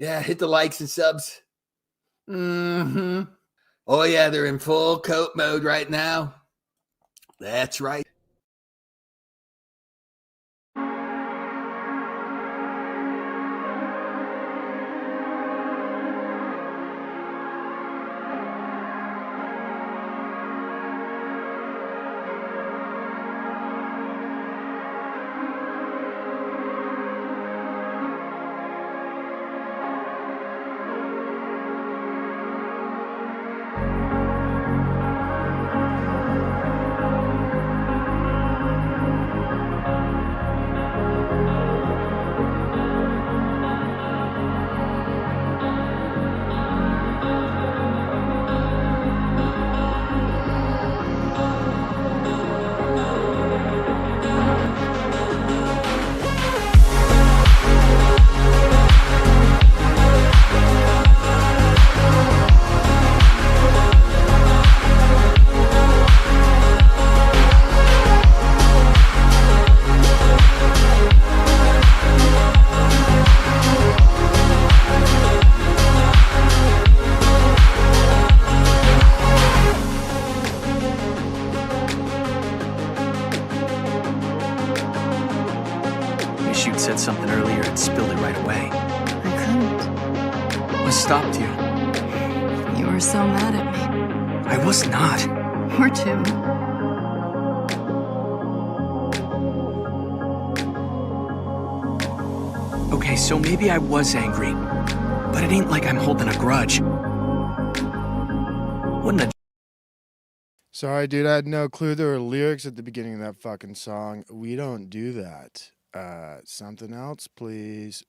Yeah, hit the likes and subs. Oh, yeah, they're in full coat mode right now. That's right. Wish you'd said something earlier and spilled it right away. I couldn't. What stopped you? You were so mad at me. I was not. Or two. Okay, so maybe I was angry, but it ain't like I'm holding a grudge. Wouldn't have. Sorry, dude, I had no clue there were lyrics at the beginning of that fucking song. We don't do that. Something else, please.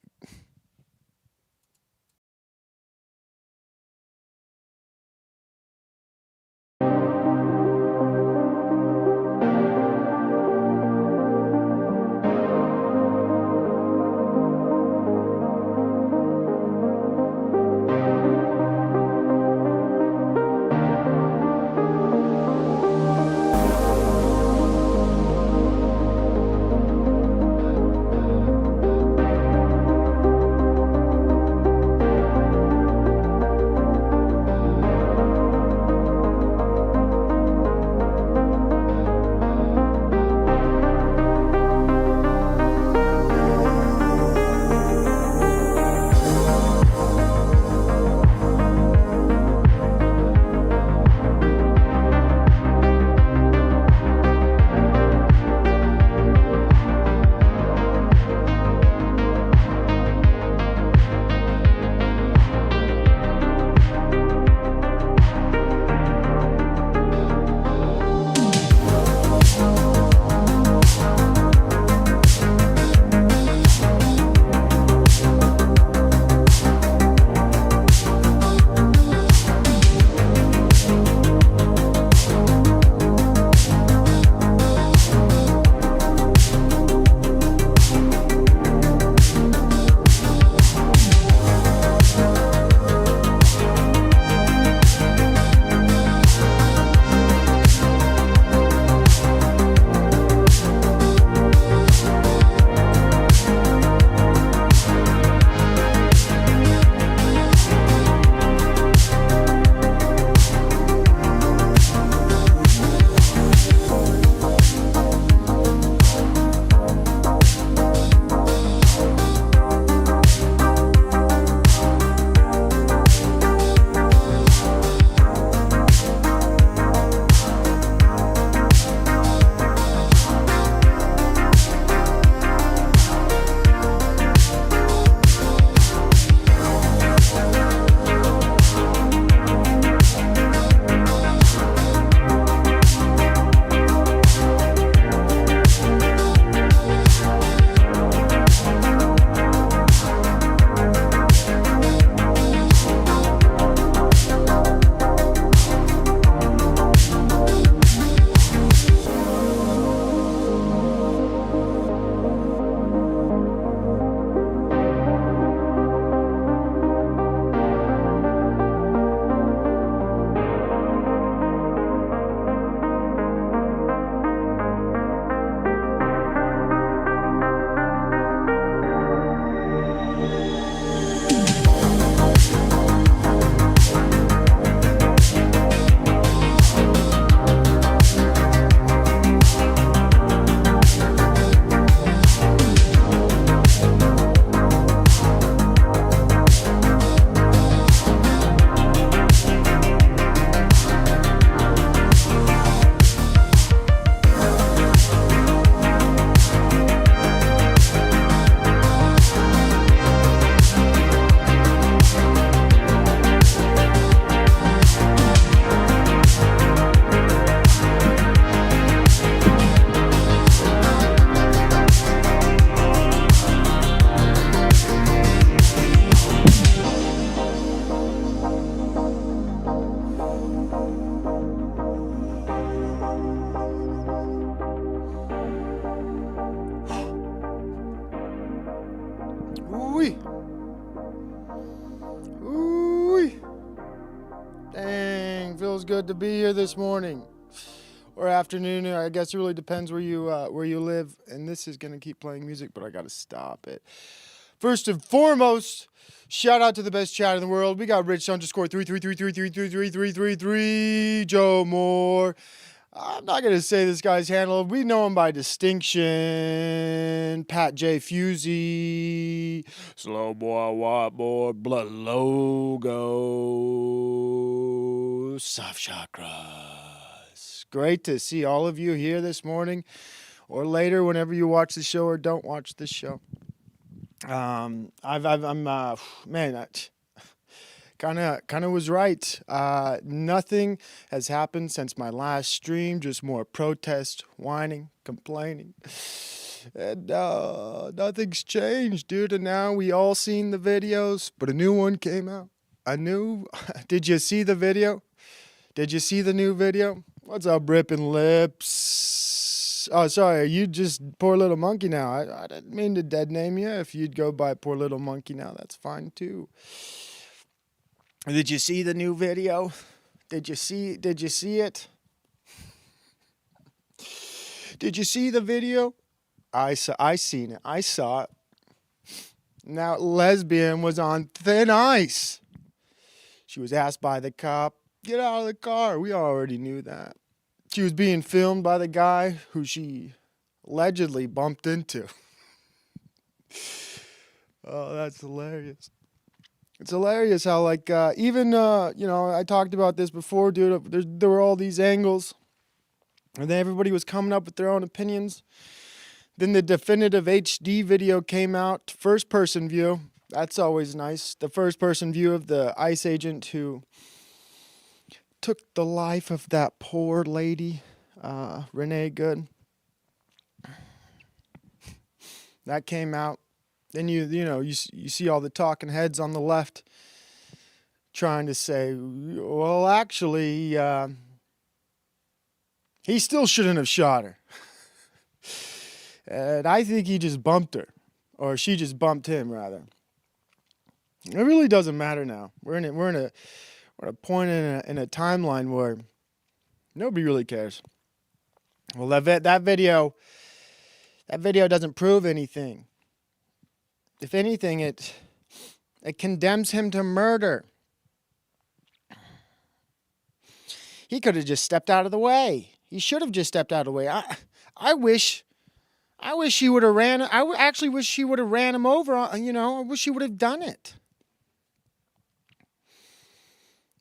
Ooh. Dang, feels good to be here this morning. Or afternoon, I guess it really depends where you live. And this is gonna keep playing music, but I gotta stop it. First and foremost, shout out to the best chat in the world. We got Rich underscore 333333333, Joe Moore. I'm not gonna say this guy's handle. We know him by distinction. Pat J. Fusey, Slow Boy, White Boy, Blood Logo, Soft Chakras. Great to see all of you here this morning or later whenever you watch the show or don't watch the show. Man, kind of was right. Nothing has happened since my last stream. Just more protest, whining, complaining, and nothing's changed, dude. And now we all seen the videos, but a new one came out. Did you see the video? Did you see the new video? What's up, Rippin' Lips? Oh, sorry, are you just Poor Little Monkey now? I didn't mean to dead name you. If you'd go by Poor Little Monkey now, that's fine too. Did you see the new video? Did you see it? Did you see the video? I seen it. I saw it. Now, lesbian was on thin ice. She was asked by the cop, "Get out of the car." We already knew that. She was being filmed by the guy who she allegedly bumped into. Oh, that's hilarious. It's hilarious how, like, even, I talked about this before, dude. There were all these angles. And then everybody was coming up with their own opinions. Then the definitive HD video came out, first-person view. That's always nice. The first-person view of the ICE agent who took the life of that poor lady, Renee Good. That came out. Then you see all the talking heads on the left trying to say, well, actually, he still shouldn't have shot her. And I think he just bumped her, or she just bumped him, rather. It really doesn't matter now. We're in a point in a timeline where nobody really cares. Well, that video doesn't prove anything. If anything, it condemns him to murder. He could have just stepped out of the way. He should have just stepped out of the way. I wish he would have ran. I actually wish he would have ran him over. I wish he would have done it.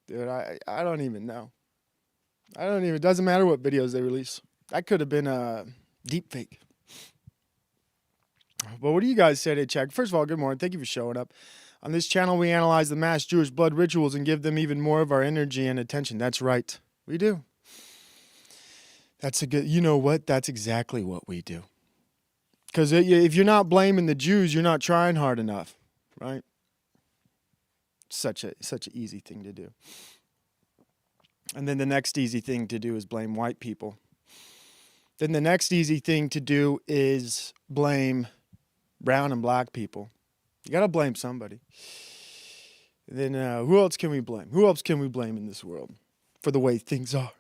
Dude, I don't even know. It doesn't matter what videos they release. That could have been a deep fake. But what do you guys say to check? First of all, good morning. Thank you for showing up. On this channel, we analyze the mass Jewish blood rituals and give them even more of our energy and attention. That's right. We do. You know what? That's exactly what we do. Because if you're not blaming the Jews, you're not trying hard enough, right? Such an easy thing to do. And then the next easy thing to do is blame white people. Then the next easy thing to do is blame brown and black people. You got to blame somebody. Then who else can we blame? Who else can we blame in this world for the way things are?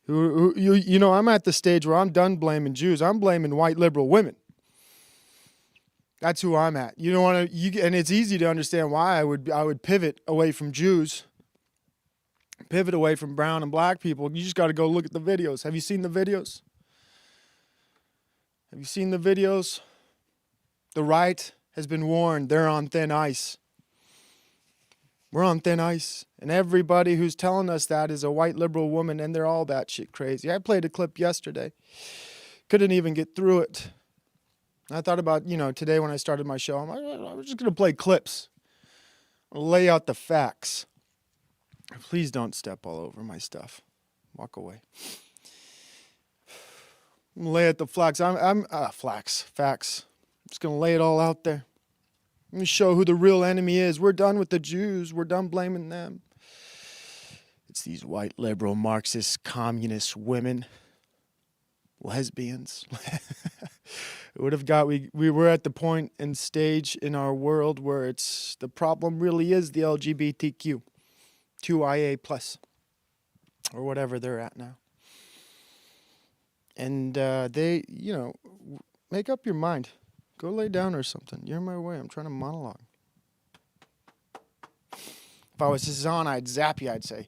I'm at the stage where I'm done blaming Jews. I'm blaming white liberal women. That's who I'm at. And it's easy to understand why I would pivot away from Jews, pivot away from brown and black people. You just got to go look at the videos. Have you seen the videos? Have you seen the videos? The right has been warned. They're on thin ice. We're on thin ice. And everybody who's telling us that is a white liberal woman, and they're all batshit crazy. I played a clip yesterday. Couldn't even get through it. I thought about, today when I started my show, I'm just going to play clips. I'll lay out the facts. Please don't step all over my stuff. Walk away. I'm going to lay out the facts. Facts. I'm just going to lay it all out there. Let me show who the real enemy is. We're done with the Jews. We're done blaming them. It's these white liberal Marxist communist women, lesbians. It would have got we were at the point and stage in our world where it's the problem really is the LGBTQ, 2IA plus, or whatever they're at now. And they, make up your mind. Go lay down or something. You're in my way. I'm trying to monologue. If I was Zahn, I'd zap you, I'd say.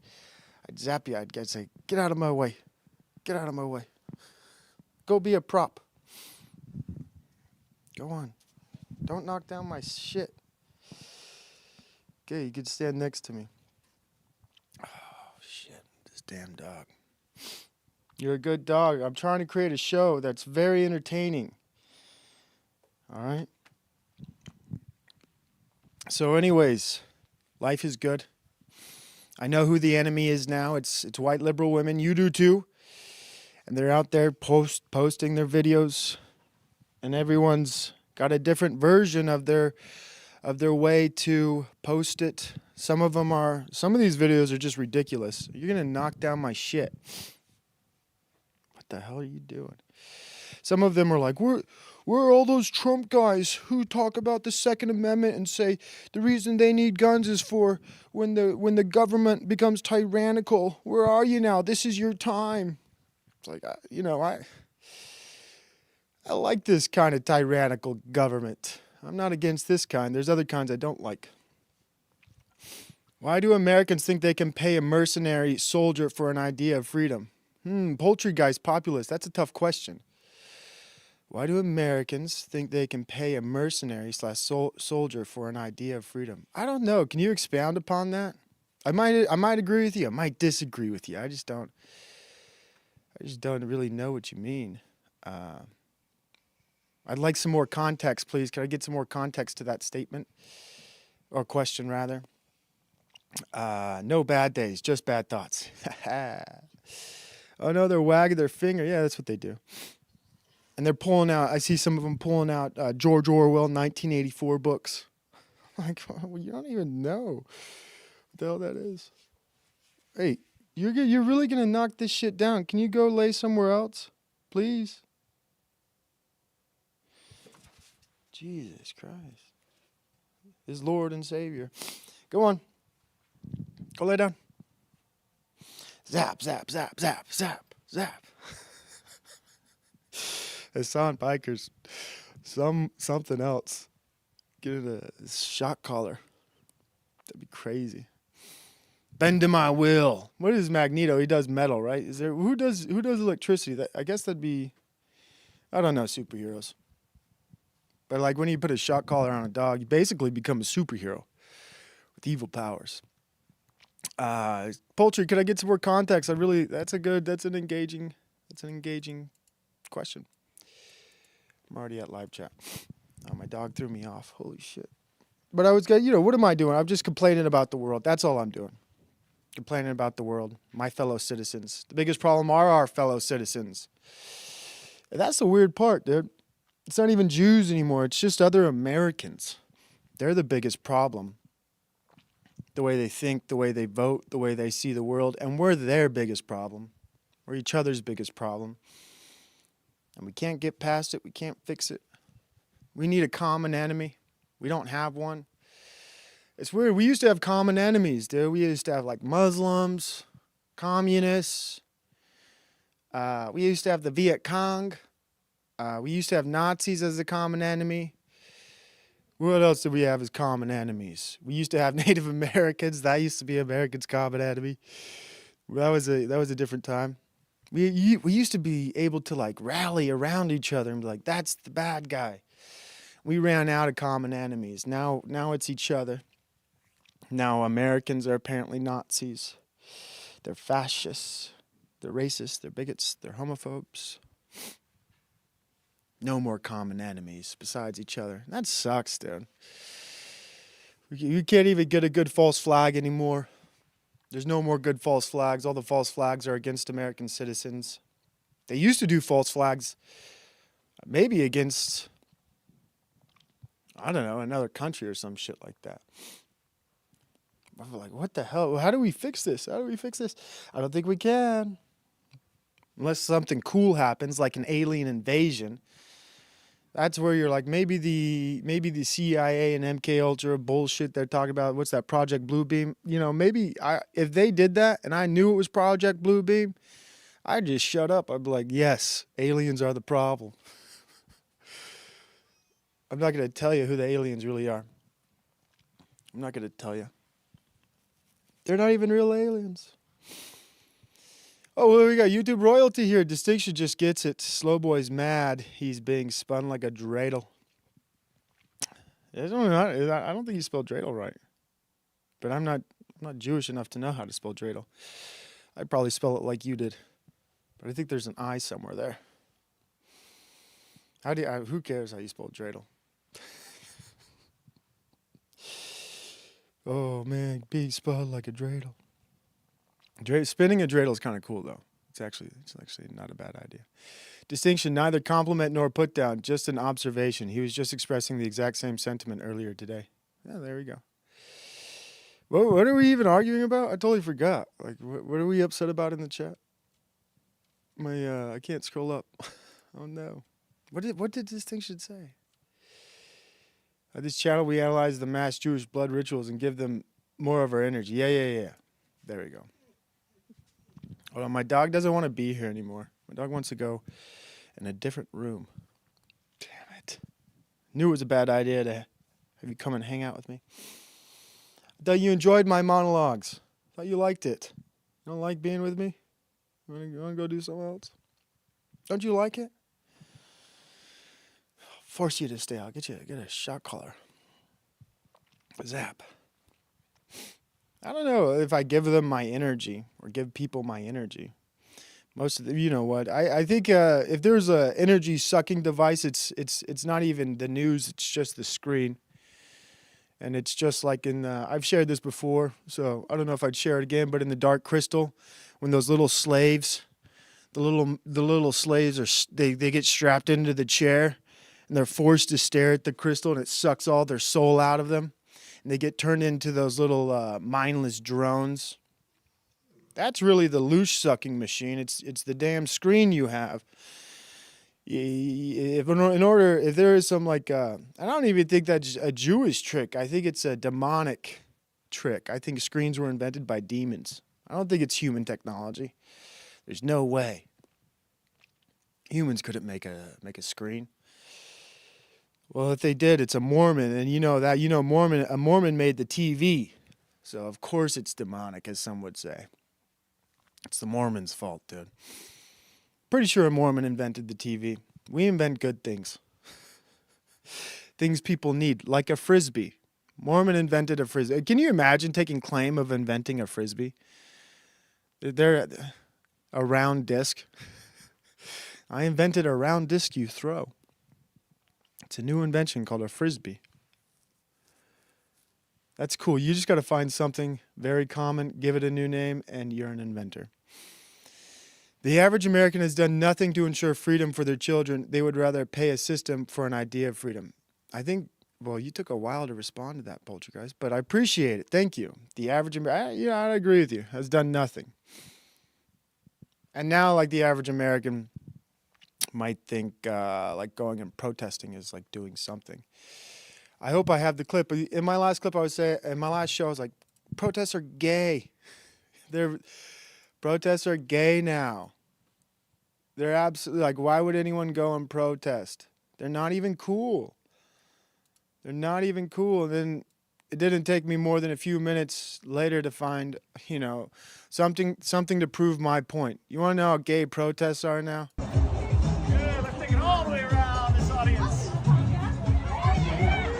I'd zap you, I'd say, get out of my way. Get out of my way. Go be a prop. Go on. Don't knock down my shit. Okay, you could stand next to me. Oh, shit. This damn dog. You're a good dog. I'm trying to create a show that's very entertaining. All right? So anyways, life is good. I know who the enemy is now. It's white liberal women. You do too. And they're out there posting their videos. And everyone's got a different version of their way to post it. Some of these videos are just ridiculous. You're going to knock down my shit. What the hell are you doing? Some of them are like, where are all those Trump guys who talk about the Second Amendment and say the reason they need guns is for when the government becomes tyrannical? Where are you now? This is your time. It's like, I like this kind of tyrannical government. I'm not against this kind. There's other kinds I don't like. Why do Americans think they can pay a mercenary soldier for an idea of freedom? Poultry guy's populist. That's a tough question. Why do Americans think they can pay a mercenary / soldier for an idea of freedom? I don't know. Can you expound upon that? I might agree with you. I might disagree with you. I just don't really know what you mean. I'd like some more context, please. Can I get some more context to that statement? Or question, rather. No bad days, just bad thoughts. Oh, no, they're wagging their finger. Yeah, that's what they do. And they're pulling out, I see some of them pulling out George Orwell 1984 books. Like, well, you don't even know what the hell that is. Hey, you're really going to knock this shit down. Can you go lay somewhere else, please? Jesus Christ. His Lord and Savior. Go on. Go lay down. Zap, zap, zap, zap, zap, zap. Hassan Bikers. Something else. Get a shock collar. That'd be crazy. Bend to my will. What is Magneto? He does metal, right? Who does electricity? I guess that'd be, I don't know, superheroes. But like when you put a shock collar on a dog, you basically become a superhero with evil powers. Poultry, could I get some more context? That's an engaging question. I'm already at live chat. Oh, my dog threw me off. Holy shit. But I was, what am I doing? I'm just complaining about the world. That's all I'm doing. Complaining about the world, my fellow citizens. The biggest problem are our fellow citizens. And that's the weird part, dude. It's not even Jews anymore. It's just other Americans. They're the biggest problem. The way they think, the way they vote, the way they see the world. And we're their biggest problem. We're each other's biggest problem. And we can't get past it. We can't fix it. We need a common enemy. We don't have one. It's weird. We used to have common enemies, dude. We used to have like Muslims, communists. We used to have the Viet Cong. We used to have Nazis as a common enemy. What else did we have as common enemies? We used to have Native Americans. That used to be Americans' common enemy. That was a different time. We used to be able to like rally around each other and be like, that's the bad guy. We ran out of common enemies. Now it's each other. Now Americans are apparently Nazis. They're fascists. They're racists. They're bigots. They're homophobes. No more common enemies besides each other. That sucks, dude. You can't even get a good false flag anymore. There's no more good false flags. All the false flags are against American citizens. They used to do false flags maybe against, I don't know, another country or some shit like that. I'm like, what the hell? How do we fix this? How do we fix this? I don't think we can. Unless something cool happens, like an alien invasion. That's where you're like, maybe the CIA and MK Ultra bullshit they're talking about. What's that, Project Bluebeam? You know, maybe if they did that and I knew it was Project Bluebeam, I'd just shut up. I'd be like, yes, aliens are the problem. I'm not gonna tell you who the aliens really are. I'm not gonna tell you. They're not even real aliens. Oh, well, we got YouTube royalty here. Distinction just gets it. Slow boy's mad. He's being spun like a dreidel. I don't think he spelled dreidel right. But I'm not Jewish enough to know how to spell dreidel. I'd probably spell it like you did. But I think there's an I somewhere there. Who cares how you spell dreidel? Oh man, being spelled like a dreidel. Spinning a dreidel is kind of cool though. It's actually not a bad idea. Distinction, neither compliment nor put down, just an observation. He was just expressing the exact same sentiment earlier today. Yeah, there we go. What are we even arguing about? I totally forgot. Like, what are we upset about in the chat? I can't scroll up. Oh no. What did Distinction say? At this channel, we analyze the mass Jewish blood rituals and give them more of our energy. Yeah. There we go. Hold on, my dog doesn't want to be here anymore. My dog wants to go in a different room. Damn it. Knew it was a bad idea to have you come and hang out with me. I thought you enjoyed my monologues. I thought you liked it. You don't like being with me? You want to go do something else? Don't you like it? Force you to stay. I'll get a shot collar. Zap. I don't know if I give them my energy or give people my energy. Most of them, you know what? I think if there's a energy sucking device, it's not even the news. It's just the screen, and it's just like I've shared this before, so I don't know if I'd share it again. But in the Dark Crystal, when those little slaves, the little slaves they get strapped into the chair, and they're forced to stare at the crystal, and it sucks all their soul out of them. And they get turned into those little mindless drones. That's really the loosh sucking machine. It's the damn screen you have. If there is some I don't even think that's a Jewish trick. I think it's a demonic trick. I think screens were invented by demons. I don't think it's human technology. There's no way humans couldn't make a screen. Well, if they did, it's a Mormon, and a Mormon made the TV. So of course it's demonic, as some would say. It's the Mormon's fault, dude. Pretty sure a Mormon invented the TV. We invent good things. Things people need, like a Frisbee. Mormon invented a Frisbee. Can you imagine taking claim of inventing a Frisbee? They're a round disc. I invented a round disc you throw. It's a new invention called a Frisbee. That's cool. You just got to find something very common, give it a new name, and you're an inventor. The average American has done nothing to ensure freedom for their children. They would rather pay a system for an idea of freedom. I think, well, you took a while to respond to that, Poltergeist, but I appreciate it. Thank you. The average American, I agree with you, has done nothing. And now, like, the average American might think like going and protesting is like doing something. I hope I have the clip. In my last clip, in my last show, I was like, protests are gay. Protests are gay now. They're absolutely like, why would anyone go and protest? They're not even cool. They're not even cool. And then it didn't take me more than a few minutes later to find, something to prove my point. You want to know how gay protests are now? All the way around this audience.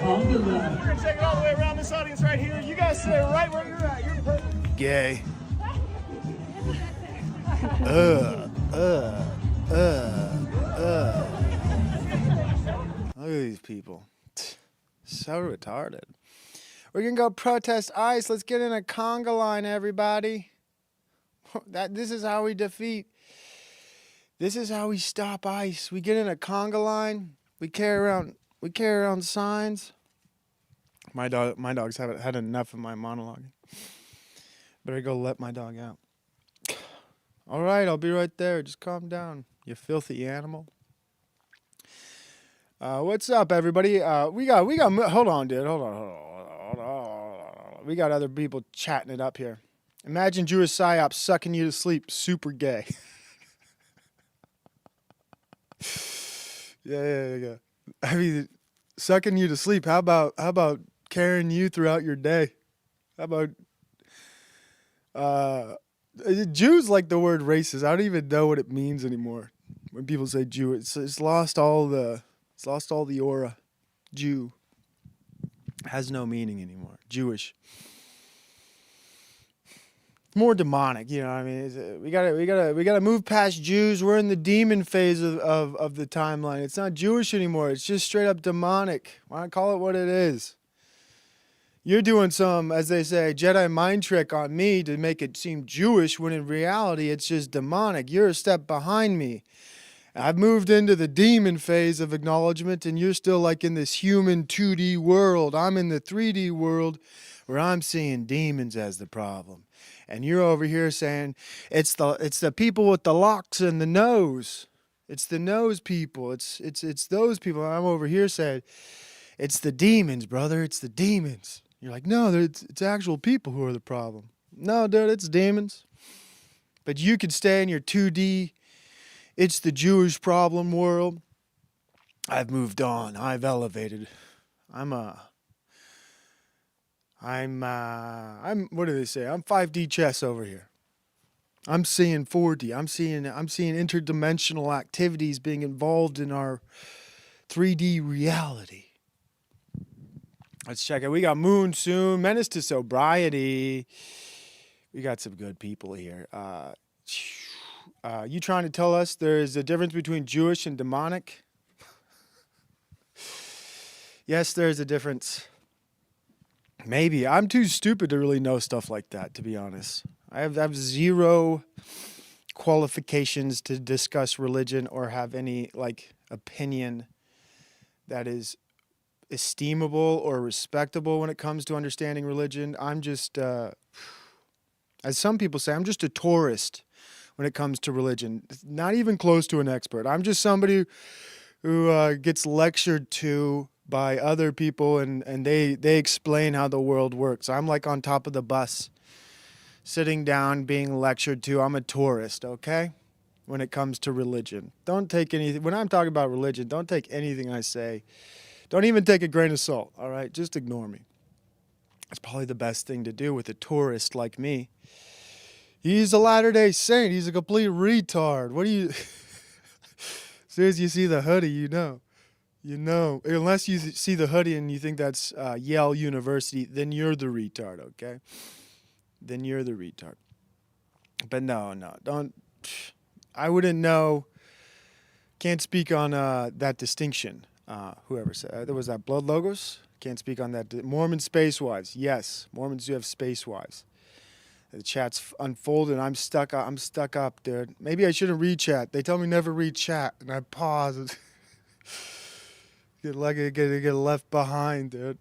We're going to take it all the way around this audience right here. You guys stay right where you're at. You're perfect. Gay. Look at these people. So retarded. We're going to go protest ICE. Let's get in a conga line, everybody. This is how we defeat. This is how we stop ICE. We get in a conga line. We carry around signs. My dogs haven't had enough of my monologue. Better go let my dog out. All right, I'll be right there. Just calm down, you filthy animal. What's up, everybody? Hold on, dude. Hold on. We got other people chatting it up here. Imagine Jewish psyops sucking you to sleep. Super gay. Yeah. I mean, sucking you to sleep. How about carrying you throughout your day? How about Jews like the word racist. I don't even know what it means anymore. When people say Jew, it's lost all the aura. Jew has no meaning anymore. Jewish. More demonic, you know what I mean? We gotta move past Jews. We're in the demon phase of the timeline. It's not Jewish anymore. It's just straight up demonic. Why not call it what it is? You're doing some, as they say, Jedi mind trick on me to make it seem Jewish when in reality it's just demonic. You're a step behind me. I've moved into the demon phase of acknowledgement, and you're still like in this human 2D world. I'm in the 3D world where I'm seeing demons as the problem. And you're over here saying it's the people with the locks and the nose. It's the nose people. It's those people. I'm over here saying it's the demons, brother. It's the demons. You're like, no, it's actual people who are the problem. No, dude, it's demons. But you could stay in your 2D, it's the Jewish problem world. I've moved on. I've elevated. I'm what do they say? I'm 5D chess over here. I'm seeing 4D. I'm seeing interdimensional activities being involved in our 3D reality. Let's check it. We got Moon soon. Menace to Sobriety. We got some good people here. You trying to tell us there's a difference between Jewish and demonic? Yes, there's a difference. Maybe. I'm too stupid to really know stuff like that, to be honest. I have zero qualifications to discuss religion or have any opinion that is esteemable or respectable when it comes to understanding religion. I'm just, as some people say, I'm just a tourist when it comes to religion. Not even close to an expert. I'm just somebody who gets lectured to by other people and they explain how the world works. I'm like on top of the bus, sitting down, being lectured to. I'm a tourist, okay? When it comes to religion. Don't take anything, when I'm talking about religion, don't take anything I say. Don't even take a grain of salt, all right? Just ignore me. That's probably the best thing to do with a tourist like me. He's a Latter-day Saint. He's a complete retard. What do you... As soon as you see the hoodie, you know. You know. Unless you see the hoodie and you think that's Yale University, then you're the retard, okay? Then you're the retard. But no, don't... I wouldn't know. Can't speak on that distinction. Whoever said there was that Blood Logos. Can't speak on that. Mormon space wives. Yes, Mormons do have space wives. The chat's unfolded. I'm stuck up, dude. Maybe I shouldn't read chat. They tell me never read chat, and I pause. And get left behind, dude.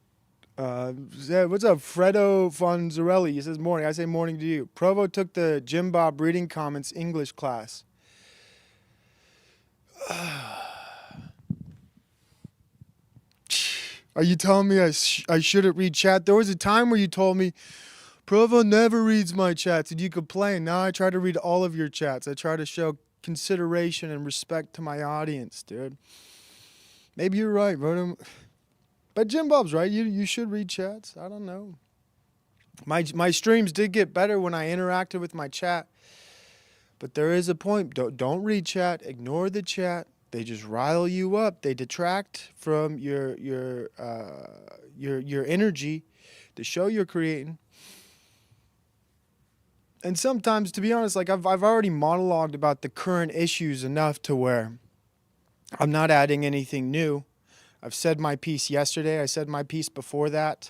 What's up, Fredo Fonzarelli? He says morning. I say morning to you. Provo took the Jim Bob reading comments English class. Are you telling me I shouldn't read chat? There was a time where you told me, Provo never reads my chats, and you complain. Now I try to read all of your chats. I try to show consideration and respect to my audience, dude. Maybe you're right, bro. But Jim Bob's right. You should read chats. I don't know. My streams did get better when I interacted with my chat. But there is a point. Don't read chat. Ignore the chat. They just rile you up. They detract from your energy, the show you're creating. And sometimes, to be honest, like I've already monologued about the current issues enough to where I'm not adding anything new. I've said my piece yesterday. I said my piece before that.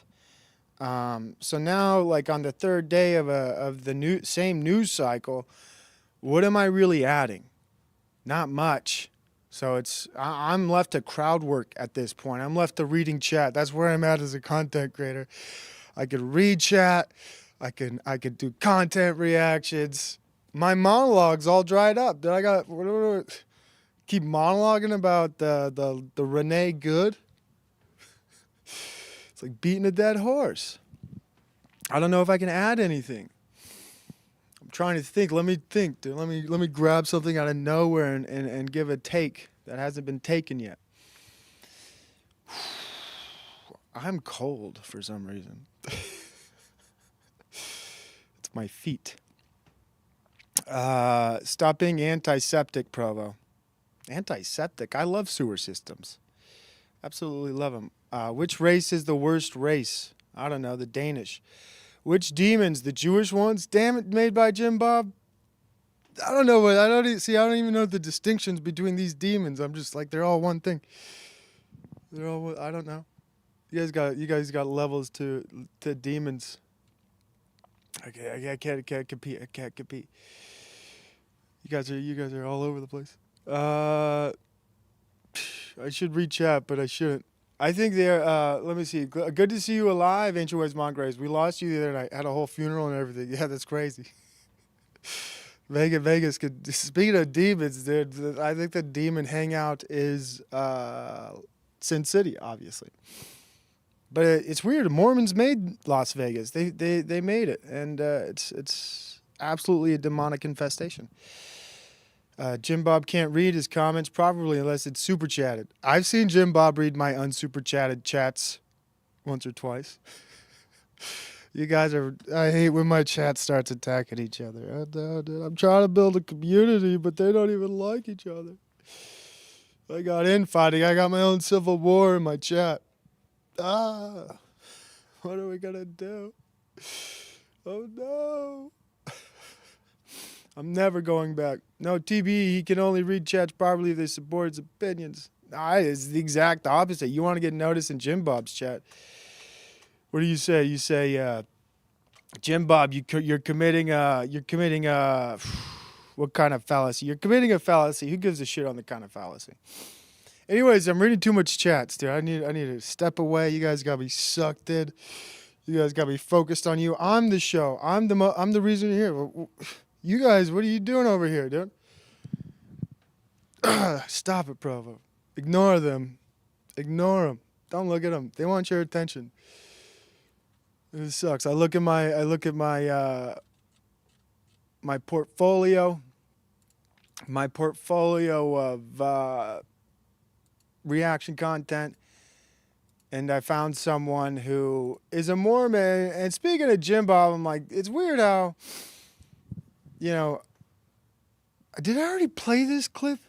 So now, like on the third day of the same news cycle, what am I really adding? Not much. So I'm left to crowd work at this point. I'm left to reading chat. That's where I'm at as a content creator. I could read chat. I could do content reactions. My monologue's all dried up. I got keep monologuing about the Renee Good. It's like beating a dead horse. I don't know if I can add anything. I'm trying to think. Let me think, dude. Let me grab something out of nowhere and give a take that hasn't been taken yet. I'm cold for some reason. It's my feet. Stop being antiseptic, Provo. Antiseptic? I love sewer systems. Absolutely love them. Which race is the worst race? I don't know, the Danish. Which demons? The Jewish ones? Damn it, made by Jim Bob? I don't know. I don't even know the distinctions between these demons. I'm just like, they're all one thing. They're all, I don't know. You guys got levels to demons. Okay, I can't compete. I can't compete. You guys are all over the place. I should read chat, but I shouldn't. I think they're, let me see. Good to see you alive, Ancient Ways Mongraves. We lost you the other night. Had a whole funeral and everything. Yeah, that's crazy. Vegas could, speaking of demons, dude, I think the demon hangout is Sin City, obviously. But it's weird. Mormons made Las Vegas. They made it, and it's absolutely a demonic infestation. Jim Bob can't read his comments probably unless it's super chatted. I've seen Jim Bob read my unsuper chatted chats once or twice. You guys are, I hate when my chat starts attacking each other. I'm trying to build a community, but they don't even like each other. I got infighting. I got my own civil war in my chat. What are we gonna do? Oh no. I'm never going back. No, TB, he can only read chats properly if they support his opinions. It's the exact opposite. You want to get noticed in Jim Bob's chat. What do you say? You say, Jim Bob, you're committing what kind of fallacy? You're committing a fallacy. Who gives a shit on the kind of fallacy? Anyways, I'm reading too much chats, dude. I need to step away. You guys gotta be sucked in. You guys gotta be focused on you. I'm the show. I'm the reason you're here. You guys, what are you doing over here, dude? Stop it, Provo. Ignore them. Ignore them. Don't look at them. They want your attention. It sucks. I look at my my portfolio. My portfolio of reaction content, and I found someone who is a Mormon. And speaking of Jim Bob, I'm like, it's weird how, you know, did I already play this clip?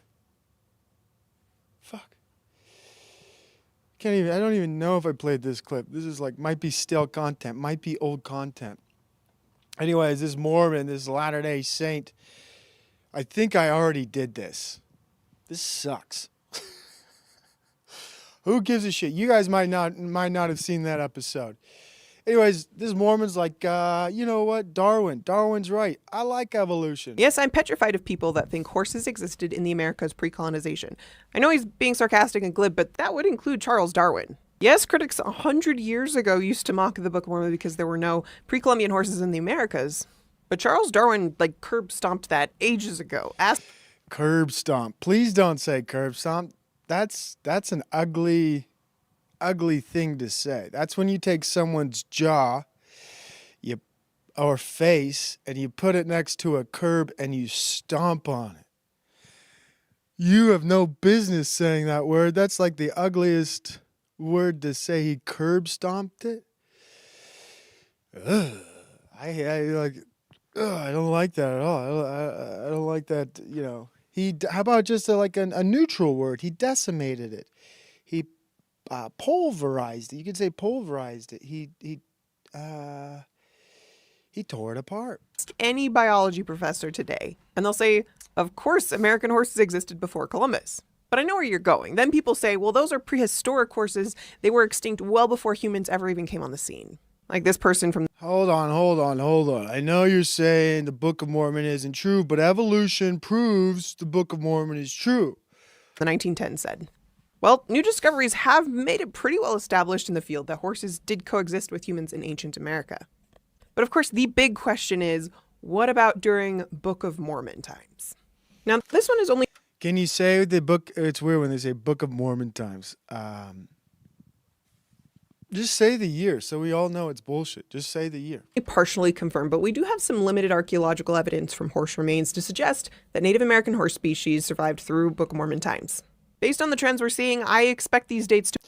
Fuck. I don't even know if I played this clip. This is like, might be stale content, might be old content. Anyways, this Mormon, this Latter-day Saint, I think I already did this. This sucks. Who gives a shit? You guys might not have seen that episode. Anyways, this Mormon's like, you know what? Darwin's right. I like evolution. Yes, I'm petrified of people that think horses existed in the Americas pre-colonization. I know he's being sarcastic and glib, but that would include Charles Darwin. Yes, critics 100 years ago used to mock the Book of Mormon because there were no pre-Columbian horses in the Americas. But Charles Darwin, like, curb stomped that ages ago. Curb stomp. Please don't say curb stomp. That's an ugly thing to say. That's when you take someone's jaw, or face, and you put it next to a curb and you stomp on it. You have no business saying that word. That's like the ugliest word to say. He curb stomped it. Ugh. I don't like that at all. I don't like that. You know. How about just a neutral word? He decimated it. He pulverized it. You could say pulverized it. He tore it apart. Ask any biology professor today, and they'll say, of course, American horses existed before Columbus. But I know where you're going. Then people say, well, those are prehistoric horses. They were extinct well before humans ever even came on the scene. Like this person from... Hold on. I know you're saying the Book of Mormon isn't true, but evolution proves the Book of Mormon is true. The 1910s said. Well, new discoveries have made it pretty well established in the field that horses did coexist with humans in ancient America. But of course, the big question is, what about during Book of Mormon times? Now, this one is only... Can you say the book? It's weird when they say Book of Mormon times. Just say the year so we all know it's bullshit. Just say the year. Partially confirmed, but we do have some limited archaeological evidence from horse remains to suggest that Native American horse species survived through Book of Mormon times. Based on the trends we're seeing, I expect these dates to...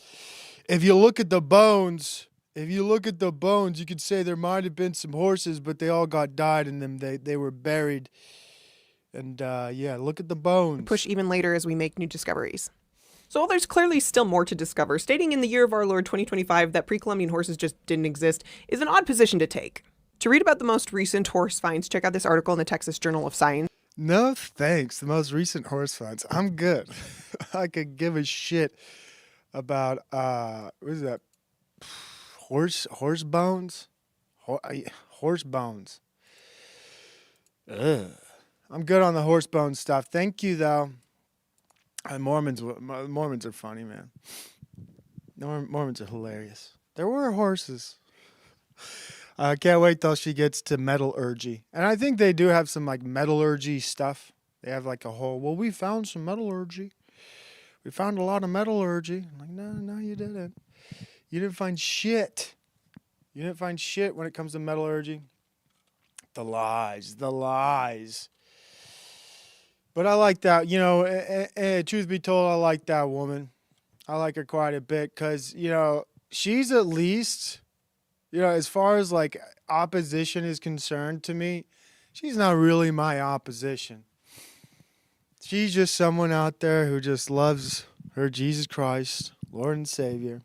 If you look at the bones, you could say there might have been some horses, but they all got died in them. They were buried. And yeah, look at the bones. push even later as we make new discoveries. So while there's clearly still more to discover, stating in the year of our Lord 2025 that pre-Columbian horses just didn't exist is an odd position to take. To read about the most recent horse finds, check out this article in the Texas Journal of Science. No thanks. The most recent horse finds. I'm good. I could give a shit about what is that? Horse bones? Horse bones. Ugh. I'm good on the horse bone stuff. Thank you though. Mormons are funny, man. Mormons are hilarious. There were horses. I can't wait till she gets to metallurgy. And I think they do have some like metallurgy stuff. They have like a whole, well, we found some metallurgy. We found a lot of metallurgy. I'm like, no, you didn't. You didn't find shit. You didn't find shit when it comes to metallurgy. The lies. But I like that, you know, truth be told, I like that woman. I like her quite a bit because, you know, she's at least, you know, as far as like opposition is concerned to me, she's not really my opposition. She's just someone out there who just loves her Jesus Christ, Lord and Savior.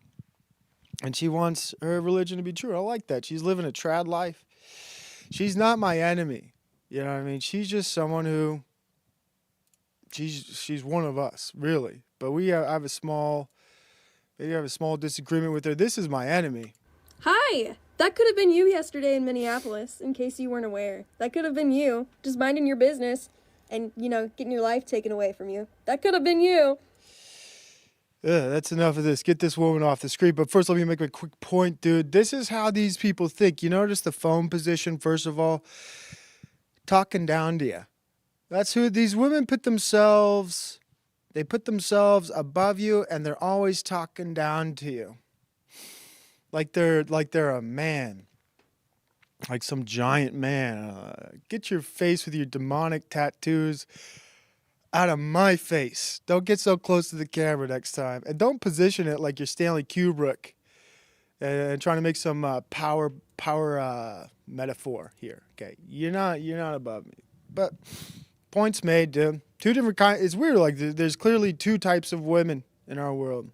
And she wants her religion to be true. I like that. She's living a trad life. She's not my enemy. You know what I mean? She's just someone who... She's one of us, really. But maybe I have a small disagreement with her. This is my enemy. Hi! That could have been you yesterday in Minneapolis, in case you weren't aware. That could have been you, just minding your business and, you know, getting your life taken away from you. That could have been you. That's enough of this. Get this woman off the screen. But first, let me make a quick point, dude. This is how these people think. You notice the phone position, first of all? Talking down to you. That's who these women put themselves above you, and they're always talking down to you. Like they're a man. Like some giant man. Get your face with your demonic tattoos out of my face. Don't get so close to the camera next time. And don't position it like you're Stanley Kubrick and trying to make some power metaphor here. Okay, you're not above me. But points made, dude. Two different kinds. It's weird. Like there's clearly two types of women in our world.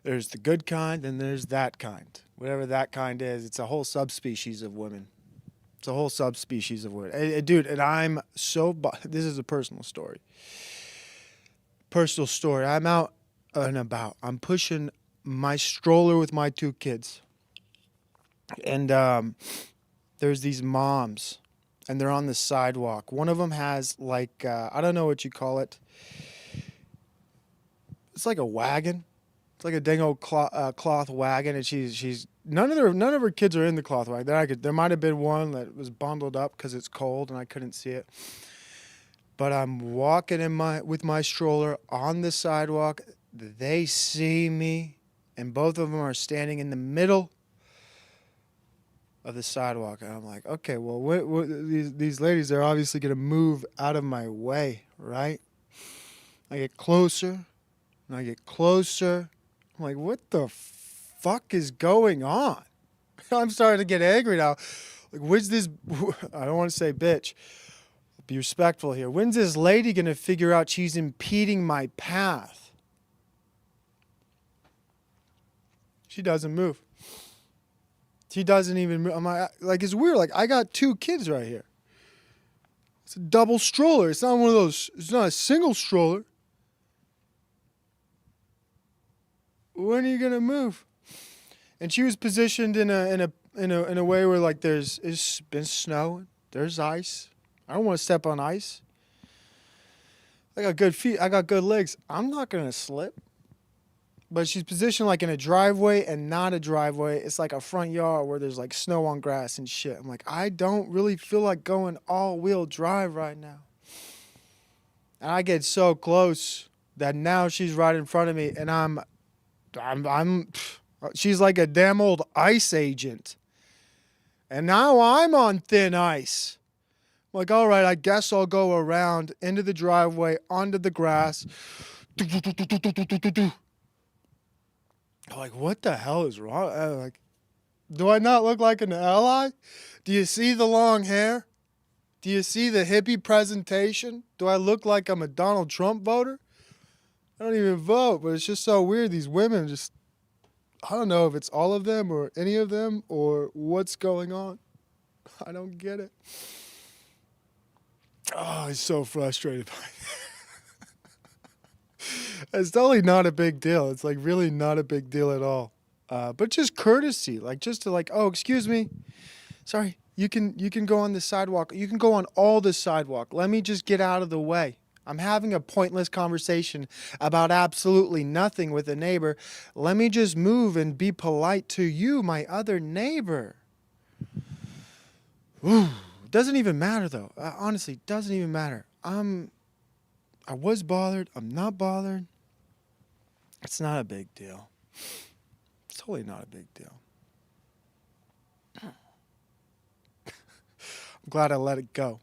There's the good kind, and there's that kind. Whatever that kind is, it's a whole subspecies of women. It's a whole subspecies of women. Dude, and I'm so... This is a personal story. I'm out and about. I'm pushing my stroller with my two kids. And there's these moms, and they're on the sidewalk. One of them has like, I don't know what you call it. It's like a wagon. It's like a dang old cloth wagon, and she's none of her kids are in the cloth wagon. There might have been one that was bundled up because it's cold and I couldn't see it. But I'm walking with my stroller on the sidewalk. They see me, and both of them are standing in the middle of the sidewalk. And I'm like, okay, well, these ladies are obviously gonna move out of my way, right? I get closer, and I get closer. I'm like, what the fuck is going on? I'm starting to get angry now. Like, when's this... I don't want to say bitch. Be respectful here. When's this lady going to figure out she's impeding my path? She doesn't move. She doesn't even move. Like, it's weird. Like, I got two kids right here. It's a double stroller. It's not one of those... It's not a single stroller. When are you gonna move? And she was positioned in a way where like it's been snowing, there's ice. I don't want to step on ice. I got good feet, I got good legs. I'm not gonna slip. But she's positioned like in a driveway and not a driveway. It's like a front yard where there's like snow on grass and shit. I'm like, I don't really feel like going all-wheel drive right now. And I get so close that now she's right in front of me, and she's like a damn old ice agent. And now I'm on thin ice. I'm like, all right, I guess I'll go around into the driveway, onto the grass. I'm like, what the hell is wrong? Like, do I not look like an ally? Do you see the long hair? Do you see the hippie presentation? Do I look like I'm a Donald Trump voter? I don't even vote, but it's just so weird. These women just, I don't know if it's all of them or any of them or what's going on. I don't get it. Oh, I'm so frustrated by it. It's totally not a big deal. It's like really not a big deal at all. But just courtesy, like just to like, oh, excuse me. Sorry, you can go on the sidewalk. You can go on all the sidewalk. Let me just get out of the way. I'm having a pointless conversation about absolutely nothing with a neighbor. Let me just move and be polite to you, my other neighbor. Ooh, doesn't even matter though. Honestly, doesn't even matter. I was bothered. I'm not bothered. It's not a big deal. It's totally not a big deal. I'm glad I let it go.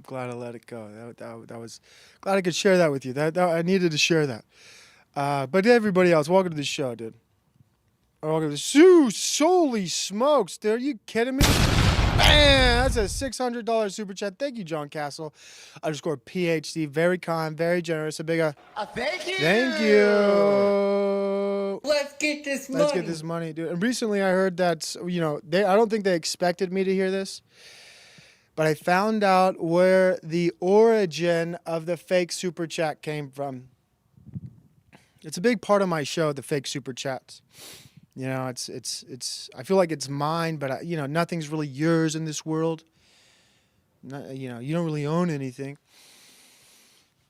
Glad I let it go. That was glad I could share that with you. That I needed to share that. But everybody else, welcome to the show, dude. Welcome to holy smokes, dude. Are you kidding me? Man, that's a $600 super chat. Thank you, John Castle. _ PhD. Very kind, very generous. A big Thank you. thank you. Let's get this money. Let's get this money, dude. And recently I heard that, I don't think they expected me to hear this. But I found out where the origin of the fake super chat came from. It's a big part of my show, the fake super chats. It's I feel like it's mine, but nothing's really yours in this world. You don't really own anything.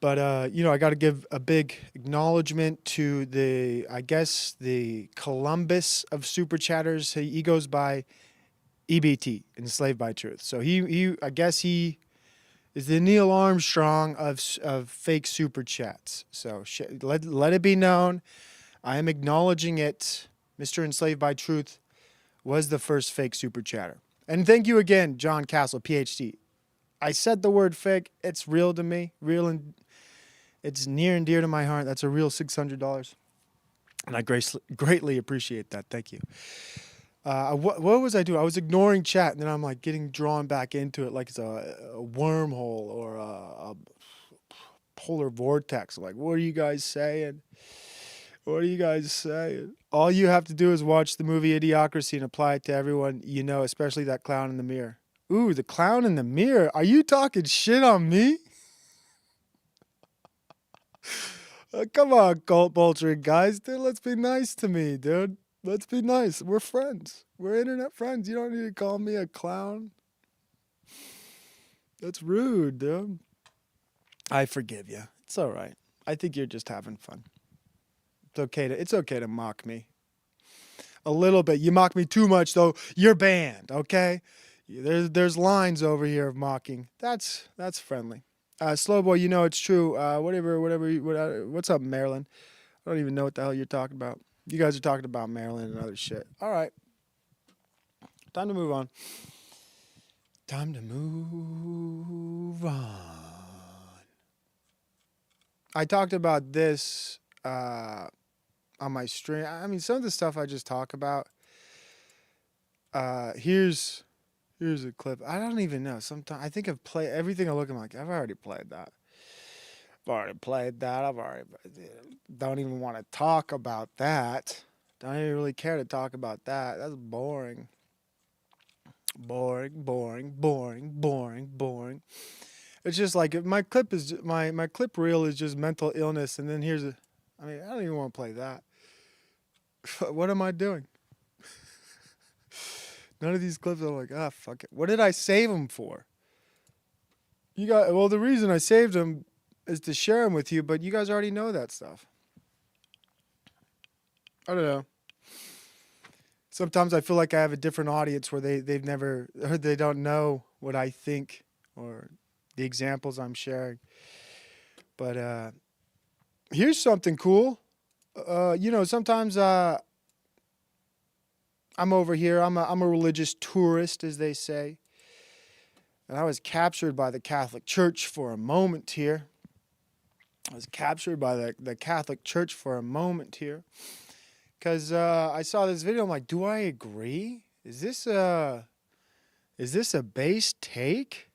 But I got to give a big acknowledgement to the Columbus of super chatters. He goes by EBT, Enslaved by Truth. So he is the Neil Armstrong of fake super chats. So let it be known, I am acknowledging it. Mr. Enslaved by Truth was the first fake super chatter. And thank you again, John Castle, PhD. I said the word fake. It's real to me, real, and it's near and dear to my heart. That's a real $600, and I greatly appreciate that. Thank you. What was I doing? I was ignoring chat, and then I'm like getting drawn back into it like it's a wormhole or a polar vortex. Like, what are you guys saying? What are you guys saying? All you have to do is watch the movie Idiocracy and apply it to everyone you know, especially that clown in the mirror. Ooh, the clown in the mirror. Are you talking shit on me? Come on, cult vulture guys. Dude, let's be nice to me, dude. Let's be nice. We're friends. We're internet friends. You don't need to call me a clown. That's rude, dude. I forgive you. It's all right. I think you're just having fun. It's okay to mock me. A little bit. You mock me too much, though, you're banned, okay? There's lines over here of mocking. That's friendly. Slowboy, it's true. What's up, Maryland? I don't even know what the hell you're talking about. You guys are talking about Maryland and other shit. All right. Time to move on. I talked about this on my stream. I mean, some of the stuff I just talk about. Here's a clip. I don't even know. Sometimes I think I've played everything. I look at like I've already played that. Don't even want to talk about that. Don't even really care to talk about that. That's boring. Boring. It's just like my clip is my clip reel is just mental illness, and then I don't even want to play that. What am I doing? None of these clips are like, fuck it. What did I save them for? The reason I saved them is to share them with you, but you guys already know that stuff. I don't know. Sometimes I feel like I have a different audience where they don't know what I think or the examples I'm sharing. But here's something cool. Sometimes I'm over here. I'm a religious tourist, as they say. And I was captured by the Catholic Church for a moment here. Because I saw this video. I'm like, do I agree? Is this a base take?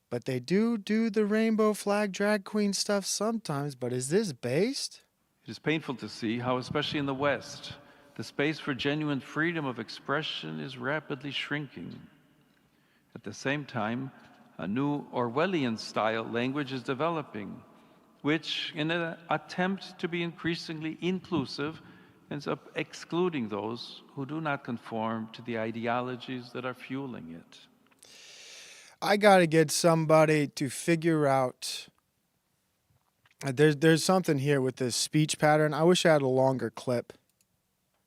But they do the rainbow flag drag queen stuff sometimes. But is this based? It is painful to see how, especially in the West, the space for genuine freedom of expression is rapidly shrinking. At the same time, a new Orwellian-style language is developing, which, in an attempt to be increasingly inclusive, ends up excluding those who do not conform to the ideologies that are fueling it. I got to get somebody to figure out. There's something here with this speech pattern. I wish I had a longer clip,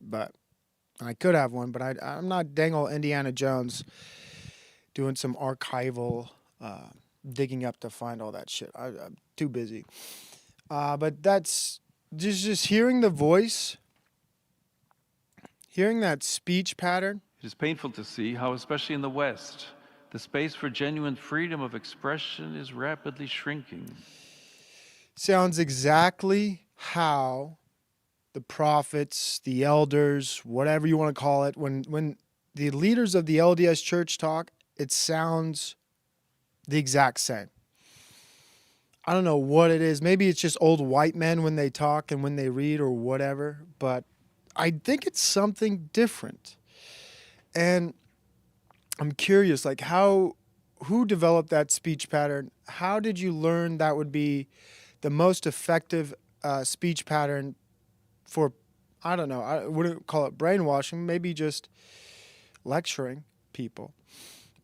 but I could have one. But I'm not dang old Indiana Jones doing some archival digging up to find all that shit. I'm too busy. But that's just hearing the voice, hearing that speech pattern. It is painful to see how, especially in the West, the space for genuine freedom of expression is rapidly shrinking. Sounds exactly how the prophets, the elders, whatever you want to call it, when the leaders of the LDS Church talk, it sounds the exact same. I don't know what it is. Maybe it's just old white men when they talk and when they read or whatever, but I think it's something different. And I'm curious, like who developed that speech pattern? How did you learn that would be the most effective speech pattern for, I don't know, I wouldn't call it brainwashing, maybe just lecturing people.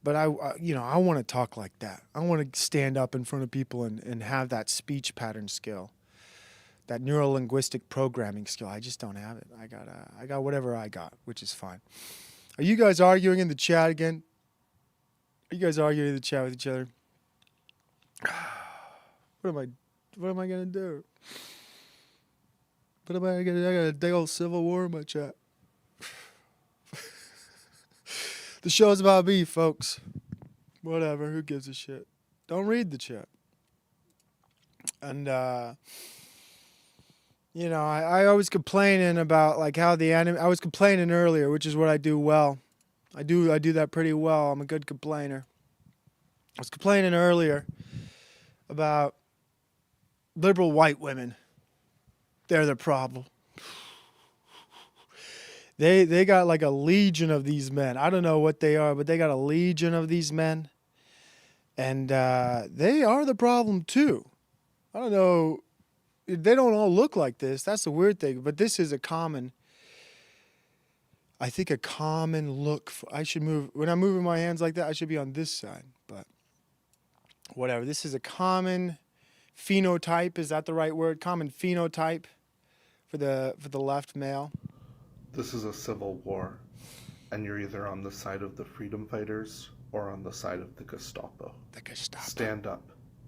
But I want to talk like that. I want to stand up in front of people and have that speech pattern skill, that neuro-linguistic programming skill. I just don't have it. I got whatever I got, which is fine. Are you guys arguing in the chat again? Are you guys arguing in the chat with each other? What am I gonna do? I got a big old civil war in my chat. The show's about me, folks. Whatever, who gives a shit? Don't read the chat. And I was complaining about like how the anime. I was complaining earlier, which is what I do well. I do that pretty well. I'm a good complainer. I was complaining earlier about liberal white women. They're the problem. They got like a legion of these men. I don't know what they are, but they got a legion of these men. And they are the problem too. I don't know. They don't all look like this. That's the weird thing. But this is a common look. I should move. When I'm moving my hands like that, I should be on this side. But whatever. This is a common phenotype. Is that the right word? Common phenotype for the left male. This is a civil war, and you're either on the side of the freedom fighters or on the side of the Gestapo. The Gestapo. Stand up,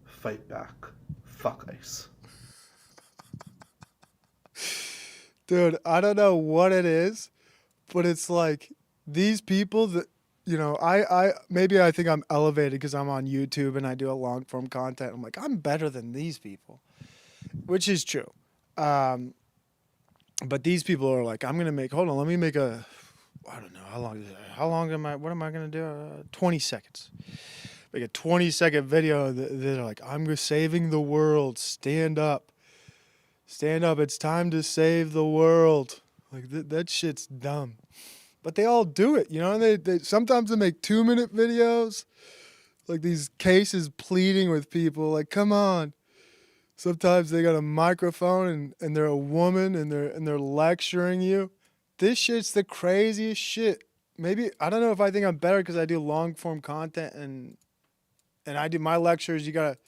fight back, fuck ICE. Dude, I don't know what it is, but it's like these people that, I think I'm elevated because I'm on YouTube and I do a long form content. I'm like, I'm better than these people, which is true. But these people are like, let me make I don't know, what am I going to do? 20 seconds. Like a 20-second video that are like, I'm saving the world. Stand up. Stand up. It's time to save the world. Like that shit's dumb. But they all do it, and they sometimes they make 2-minute videos. Like these cases pleading with people, like, come on. Sometimes they got a microphone and they're a woman and they're lecturing you. This shit's the craziest shit. Maybe I don't know if I think I'm better because I do long form content and I do my lectures. You gotta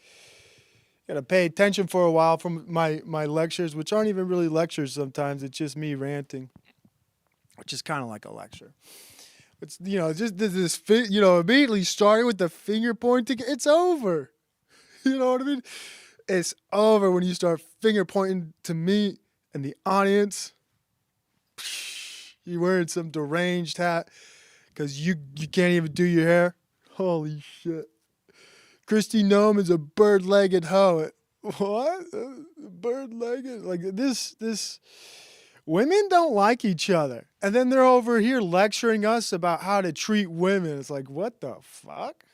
pay attention for a while from my lectures, which aren't even really lectures. Sometimes it's just me ranting, which is kind of like a lecture. It's just this immediately starting with the finger pointing. It's over. You know what I mean? It's over when you start finger pointing to me and the audience. You wearing some deranged hat because you can't even do your hair. Holy shit. Christy Nome is a bird-legged hoe. What? Bird-legged? Like this. Women don't like each other. And then they're over here lecturing us about how to treat women. It's like, what the fuck?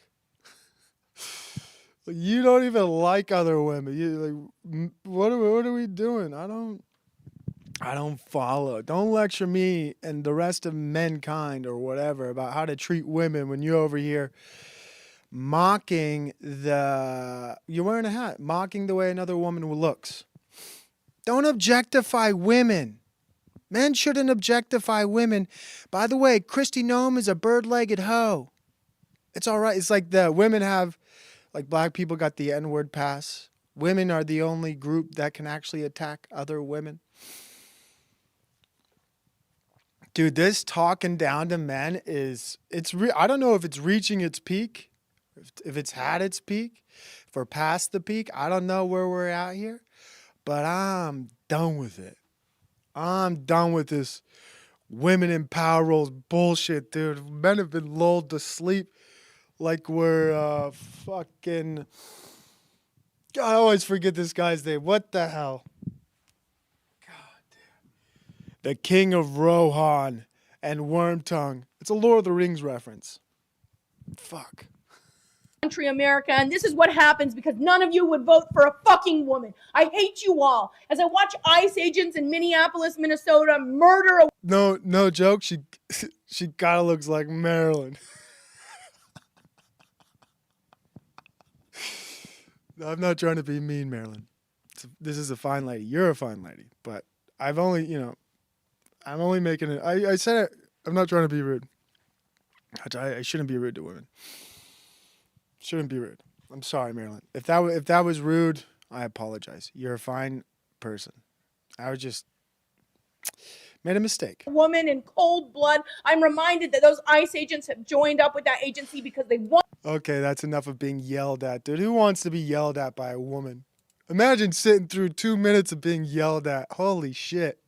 Like, you don't even like other women. You like, what are we doing? I don't follow. Don't lecture me and the rest of mankind or whatever about how to treat women when you're over here mocking you're wearing a hat, mocking the way another woman looks. Don't objectify women. Men shouldn't objectify women. By the way, Christy Nome is a bird-legged hoe. It's all right. It's like the women have, like black people got the N-word pass. Women are the only group that can actually attack other women. Dude, this talking down to men I don't know if it's reaching its peak, if it's had its peak, if we're past the peak. I don't know where we're at here, but I'm done with it. I'm done with this women in power roles bullshit, dude. Men have been lulled to sleep like we're fucking... I always forget this guy's name. What the hell? God damn. The King of Rohan and Wormtongue. It's a Lord of the Rings reference. Fuck. Country America, and this is what happens because none of you would vote for a fucking woman. I hate you all. As I watch ICE agents in Minneapolis, Minnesota murder a... No joke. She kind of looks like Marilyn. I'm not trying to be mean, Marilyn. This is a fine lady. You're a fine lady, but I'm only making it. I said it. I'm not trying to be rude. I shouldn't be rude to women. Shouldn't be rude. I'm sorry, Marilyn. If that was rude, I apologize. You're a fine person. I was just made a mistake. Woman in cold blood. I'm reminded that those ICE agents have joined up with that agency because they want... Okay, that's enough of being yelled at, dude. Who wants to be yelled at by a woman? Imagine sitting through 2 minutes of being yelled at. Holy shit.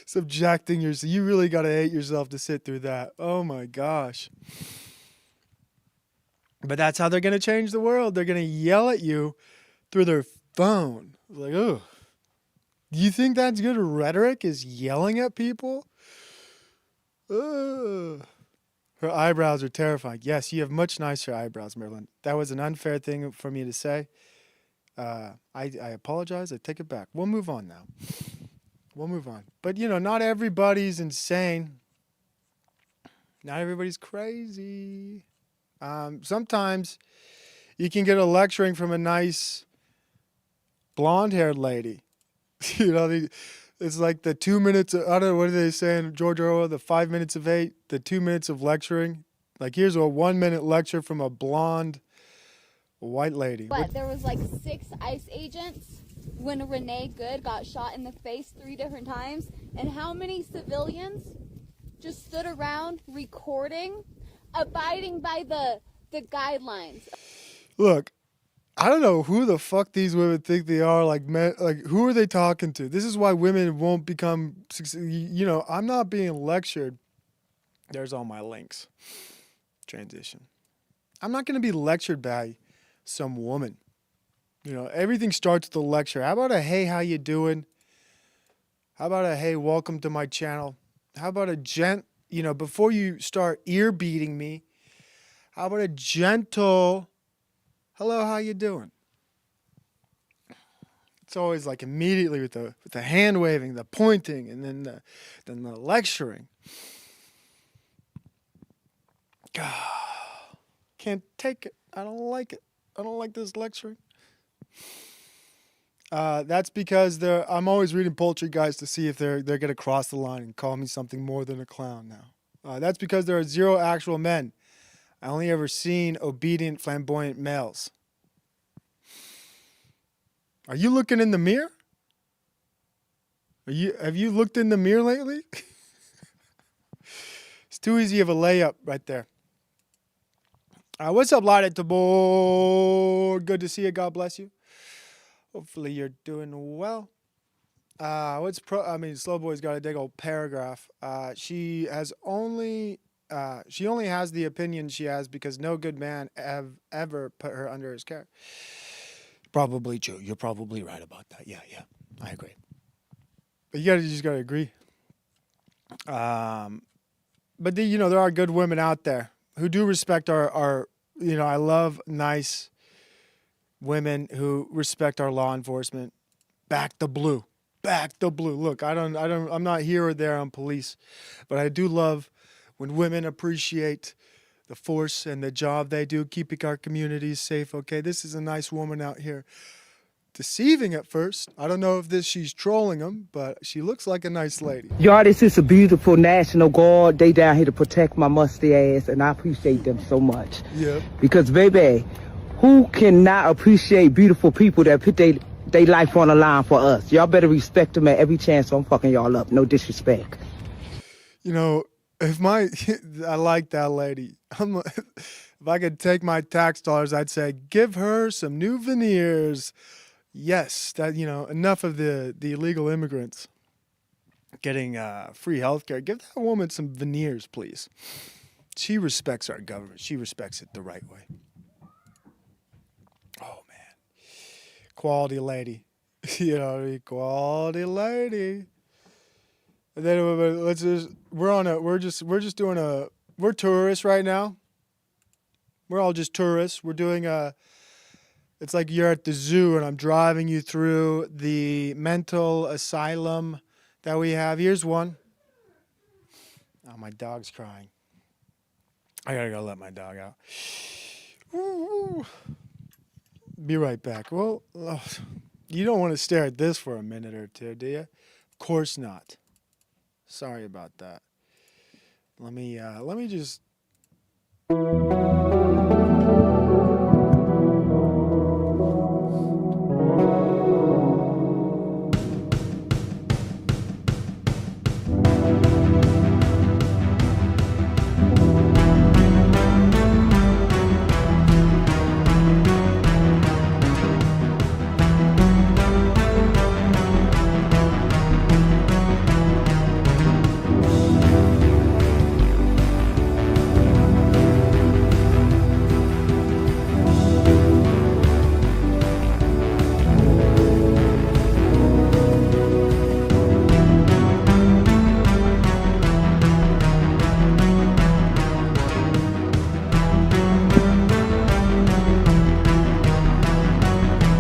Subjecting yourself. You really got to hate yourself to sit through that. Oh my gosh. But that's how they're going to change the world. They're going to yell at you through their phone. Like, oh, do you think that's good rhetoric, is yelling at people? Ugh. Her eyebrows are terrifying. Yes, you have much nicer eyebrows, Marilyn. That was an unfair thing for me to say. I apologize. I take it back. We'll move on now. We'll move on. But, not everybody's insane. Not everybody's crazy. Sometimes you can get a lecturing from a nice blonde-haired lady. It's like the 2 minutes, I don't know, what are they saying, George Orwell, the 5 minutes of hate, the 2 minutes of lecturing. Like, here's a 1 minute lecture from a blonde white lady. But there was like 6 ICE agents when Renee Good got shot in the face 3 different times. And how many civilians just stood around recording, abiding by the guidelines? Look, I don't know who the fuck these women think they are. Like, men, like, who are they talking to? This is why women won't become, I'm not being lectured. There's all my links. Transition. I'm not going to be lectured by some woman. Everything starts with a lecture. How about a, hey, how you doing? How about a, hey, welcome to my channel? How about a before you start ear beating me, how about a gentle, hello, how you doing? It's always like immediately with the hand waving, the pointing, and then the lecturing. God, can't take it. I don't like it. I don't like this lecturing. That's because I'm always reading poultry guys to see if they're going to cross the line and call me something more than a clown now. That's because there are 0 actual men. I only ever seen obedient, flamboyant males. Are you looking in the mirror? Have you looked in the mirror lately? It's too easy of a layup right there. What's up, Light at the board? Good to see you. God bless you. Hopefully you're doing well. Slow Boy's got a big old paragraph. She only has the opinion she has because no good man ever put her under his care. Probably true. You're probably right about that. Yeah, I agree. But you just gotta agree. But there are good women out there who do respect our I love nice women who respect our law enforcement. Back the blue. Look, I'm not here or there on police, but I do love when women appreciate the force and the job they do keeping our communities safe. Okay, this is a nice woman out here. Deceiving at first. I don't know if she's trolling him, but she looks like a nice lady. Y'all, this is a beautiful National Guard. They down here to protect my musty ass, and I appreciate them so much. Yeah. Because, baby, who cannot appreciate beautiful people that put their life on the line for us? Y'all better respect them at every chance, so I'm fucking y'all up. No disrespect. I like that lady. If I could take my tax dollars, I'd say, give her some new veneers. Yes, enough of the illegal immigrants getting free health care. Give that woman some veneers, please. She respects our government. She respects it the right way. Oh, man. Quality lady. Quality lady. And then we're tourists right now. We're all just tourists. We're doing it's like you're at the zoo and I'm driving you through the mental asylum that we have. Here's one. Oh, my dog's crying. I gotta go let my dog out. Ooh. Be right back. Well, you don't want to stare at this for a minute or two, do you? Of course not. Sorry about that. Let me just...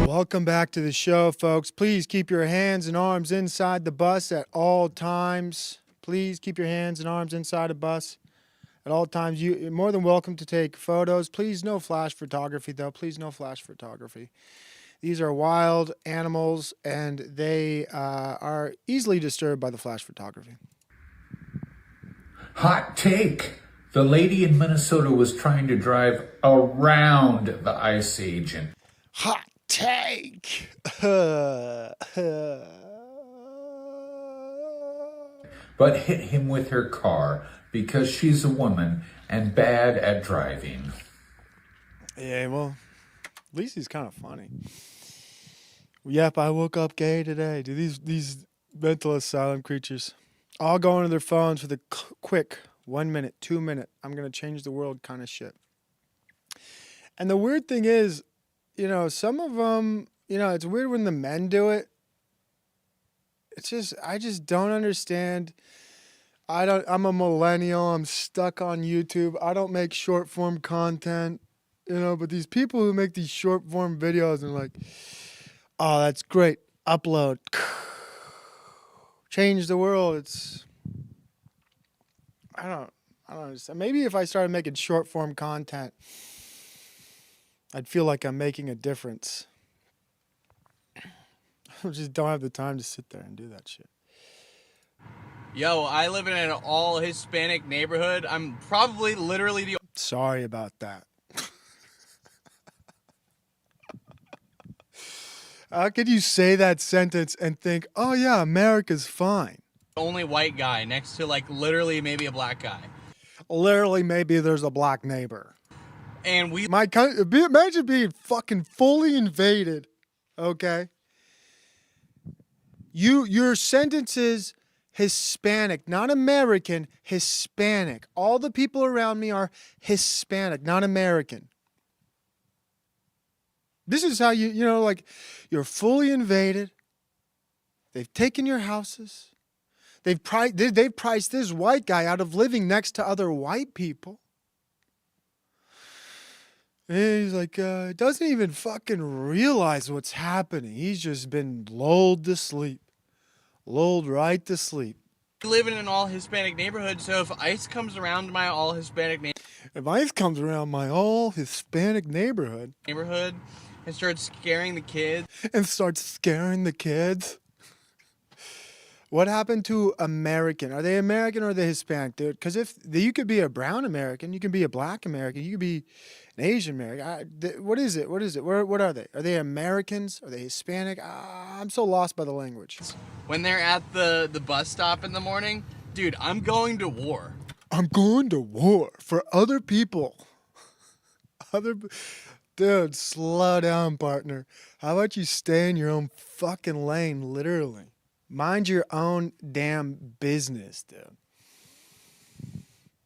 Welcome back to the show, folks. Please keep your hands and arms inside the bus at all times. Please keep your hands and arms inside a bus at all times. You're more than welcome to take photos. Please, no flash photography, though. Please, no flash photography. These are wild animals, and they are easily disturbed by the flash photography. Hot take. The lady in Minnesota was trying to drive around the ICE agent. Hot take. But hit him with her car because she's a woman and bad at driving. Yeah, well, at least he's kind of funny. Yep, I woke up gay today. Do these mental asylum creatures all go into their phones for the quick 1 minute, 2 minute, I'm going to change the world kind of shit. And the weird thing is, some of them, it's weird when the men do it. I just don't understand. I'm a millennial. I'm stuck on YouTube. I don't make short form content, but these people who make these short form videos and like, oh, that's great. Upload. Change the world. I don't understand. Maybe if I started making short form content, I'd feel like I'm making a difference. I just don't have the time to sit there and do that shit. Yo, I live in an all Hispanic neighborhood. I'm probably literally the... Sorry about that. How could you say that sentence and think, oh yeah, America's fine? only white guy next to like literally maybe a black guy. Literally maybe there's a black neighbor. and we My country, imagine being fucking fully invaded. Okay. Your sentence is Hispanic, not American, Hispanic. All the people around me are Hispanic, not American. This is how like, you're fully invaded. They've taken your houses. They've priced this white guy out of living next to other white people. And he's like, doesn't even fucking realize what's happening. He's just been lulled to sleep. Lulled right to sleep. live in an all Hispanic neighborhood, so if ICE comes around my all Hispanic If ICE comes around my all Hispanic neighborhood and starts scaring the kids. What happened to American? Are they American or are they Hispanic, dude? Because if you could be a brown American, you can be a black American, you could be an Asian American. What is it? What are they? Are they Americans? Are they Hispanic? I'm so lost by the language. When they're at the bus stop in the morning, dude, I'm going to war. I'm going to war for other people. Dude, slow down, partner. How about you stay in your own fucking lane, literally? Mind your own damn business, dude.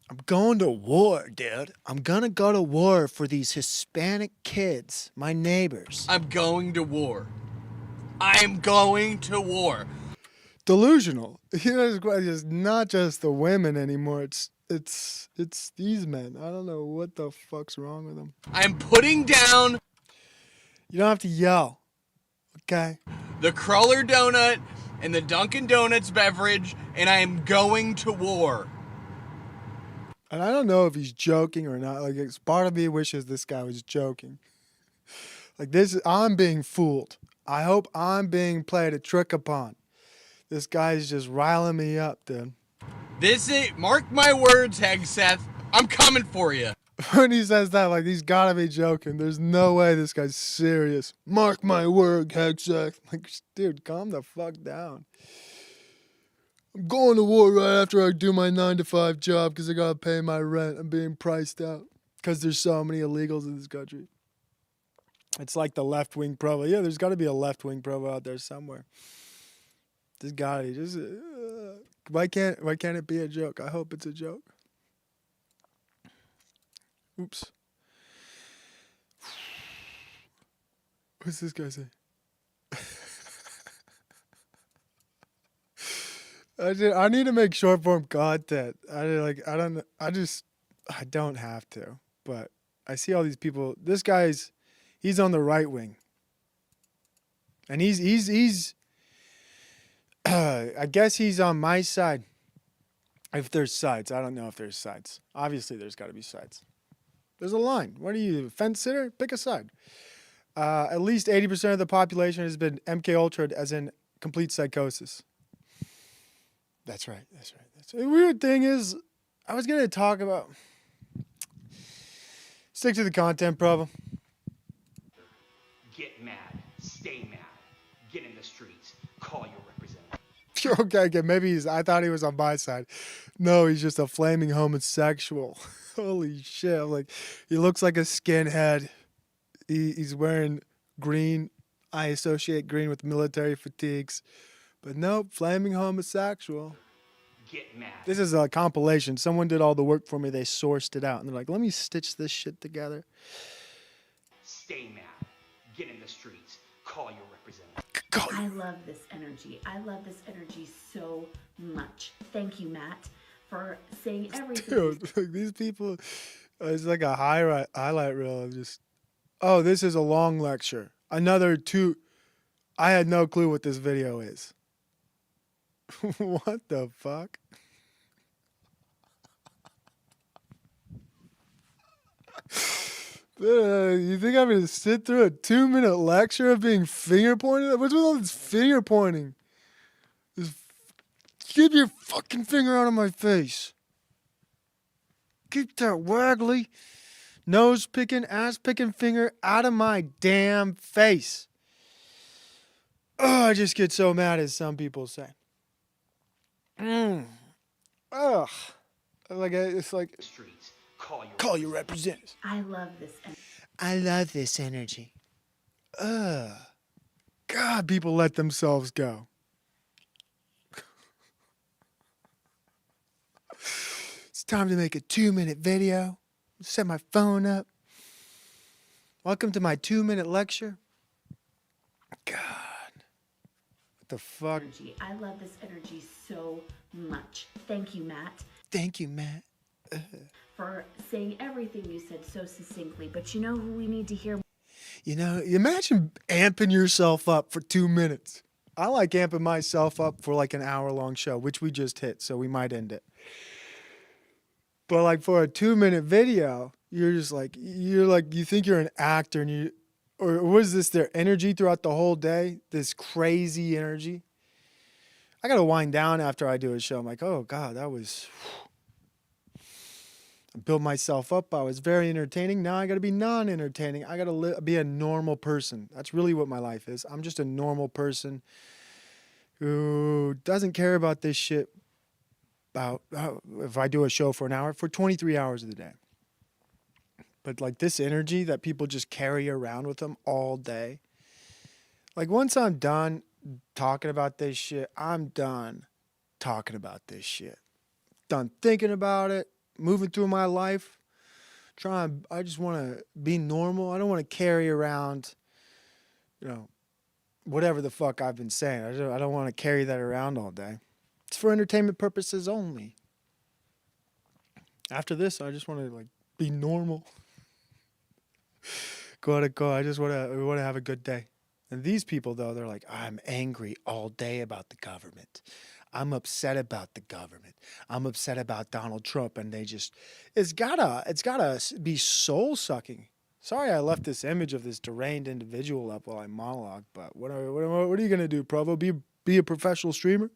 I'm going to war, dude. I'm gonna go to war for these Hispanic kids, my neighbors. I'm going to war. I'm going to war. Delusional. It's not just the women anymore. It's these men. I don't know what the fuck's wrong with them. I'm putting down. You don't have to yell, okay? The Cruller Donut and the Dunkin' Donuts beverage, and I am going to war. And I don't know if he's joking or not. Like, it's part of me wishes this guy was joking. Like, I'm being fooled. I hope I'm being played a trick upon. This guy's just riling me up, dude. Mark my words, Hegseth. I'm coming for you. When he says that, like, he's gotta be joking. There's no way this guy's serious. Mark my word, Hegseth. Like, dude, calm the fuck down. I'm going to war right after I do my 9-to-5 job because I gotta pay my rent. I'm being priced out because there's so many illegals in this country. It's like the left-wing provo. Yeah, there's got to be a left-wing provo out there somewhere. This guy, why can't it be a joke? I hope it's a joke. Oops. What's this guy say? I need to make short form content. I don't have to, but I see all these people. This guy's, he's on the right wing. And he's I guess he's on my side. If there's sides, I don't know if there's sides. Obviously there's got to be sides. There's a line. What are you, fence sitter? Pick a side. At least 80% of the population has been MK Ultra'd, as in complete psychosis. That's right. The weird thing is, I was going to talk about... Stick to the content, Provo. Get mad. Stay mad. Get in the streets. Call your representative. Okay, maybe I thought he was on my side. No, he's just a flaming homosexual. Holy shit. Like, he looks like a skinhead. He's wearing green. I associate green with military fatigues. But nope, flaming homosexual. Get mad. This is a compilation. Someone did all the work for me. They sourced it out. And they're like, let me stitch this shit together. Stay mad. Get in the streets. Call your representative. I love this energy. I love this energy so much. Thank you, Matt, for saying everything. Dude, like, these people, it's like a highlight reel of just, oh, this is a long lecture. Another two. I had no clue what this video is. What the fuck? You think I'm going to sit through a 2-minute lecture of being finger pointed? What's with all this finger pointing? Just keep your fucking finger out of my face. Keep that waggly, nose picking, ass picking finger out of my damn face. Oh, I just get so mad, as some people say. Ugh. Like, it's like... Streets. Call your representatives. I love this. I love this energy. God, people let themselves go. It's time to make a 2-minute video. Set my phone up. Welcome to my 2-minute lecture. God. What the fuck? Energy. I love this energy so much. Thank you, Matt. Thank you, Matt. For saying everything you said so succinctly. But you know who we need to hear? You know, imagine amping yourself up for 2 minutes. I like amping myself up for like an hour-long show, which we just hit, so we might end it. But like for a 2-minute video, you're just like, you think you're an actor and or was this their energy throughout the whole day? This crazy energy? I got to wind down after I do a show. I'm like, oh God, that was, I built myself up. I was very entertaining. Now I got to be non-entertaining. I got to be a normal person. That's really what my life is. I'm just a normal person who doesn't care about this shit. About if I do a show for an hour, for 23 hours of the day. But like this energy that people just carry around with them all day. Like once I'm done talking about this shit, I'm done talking about this shit. Done thinking about it, moving through my life. I just want to be normal. I don't want to carry around, whatever the fuck I've been saying. I don't want to carry that around all day. It's for entertainment purposes only. After this, I just want to be normal. Go. I just want to have a good day. And these people, though, they're like, I'm angry all day about the government. I'm upset about the government. I'm upset about Donald Trump. And it's gotta be soul sucking. Sorry, I left this image of this deranged individual up while I monologue. But what are you gonna do, Provo? Be a professional streamer?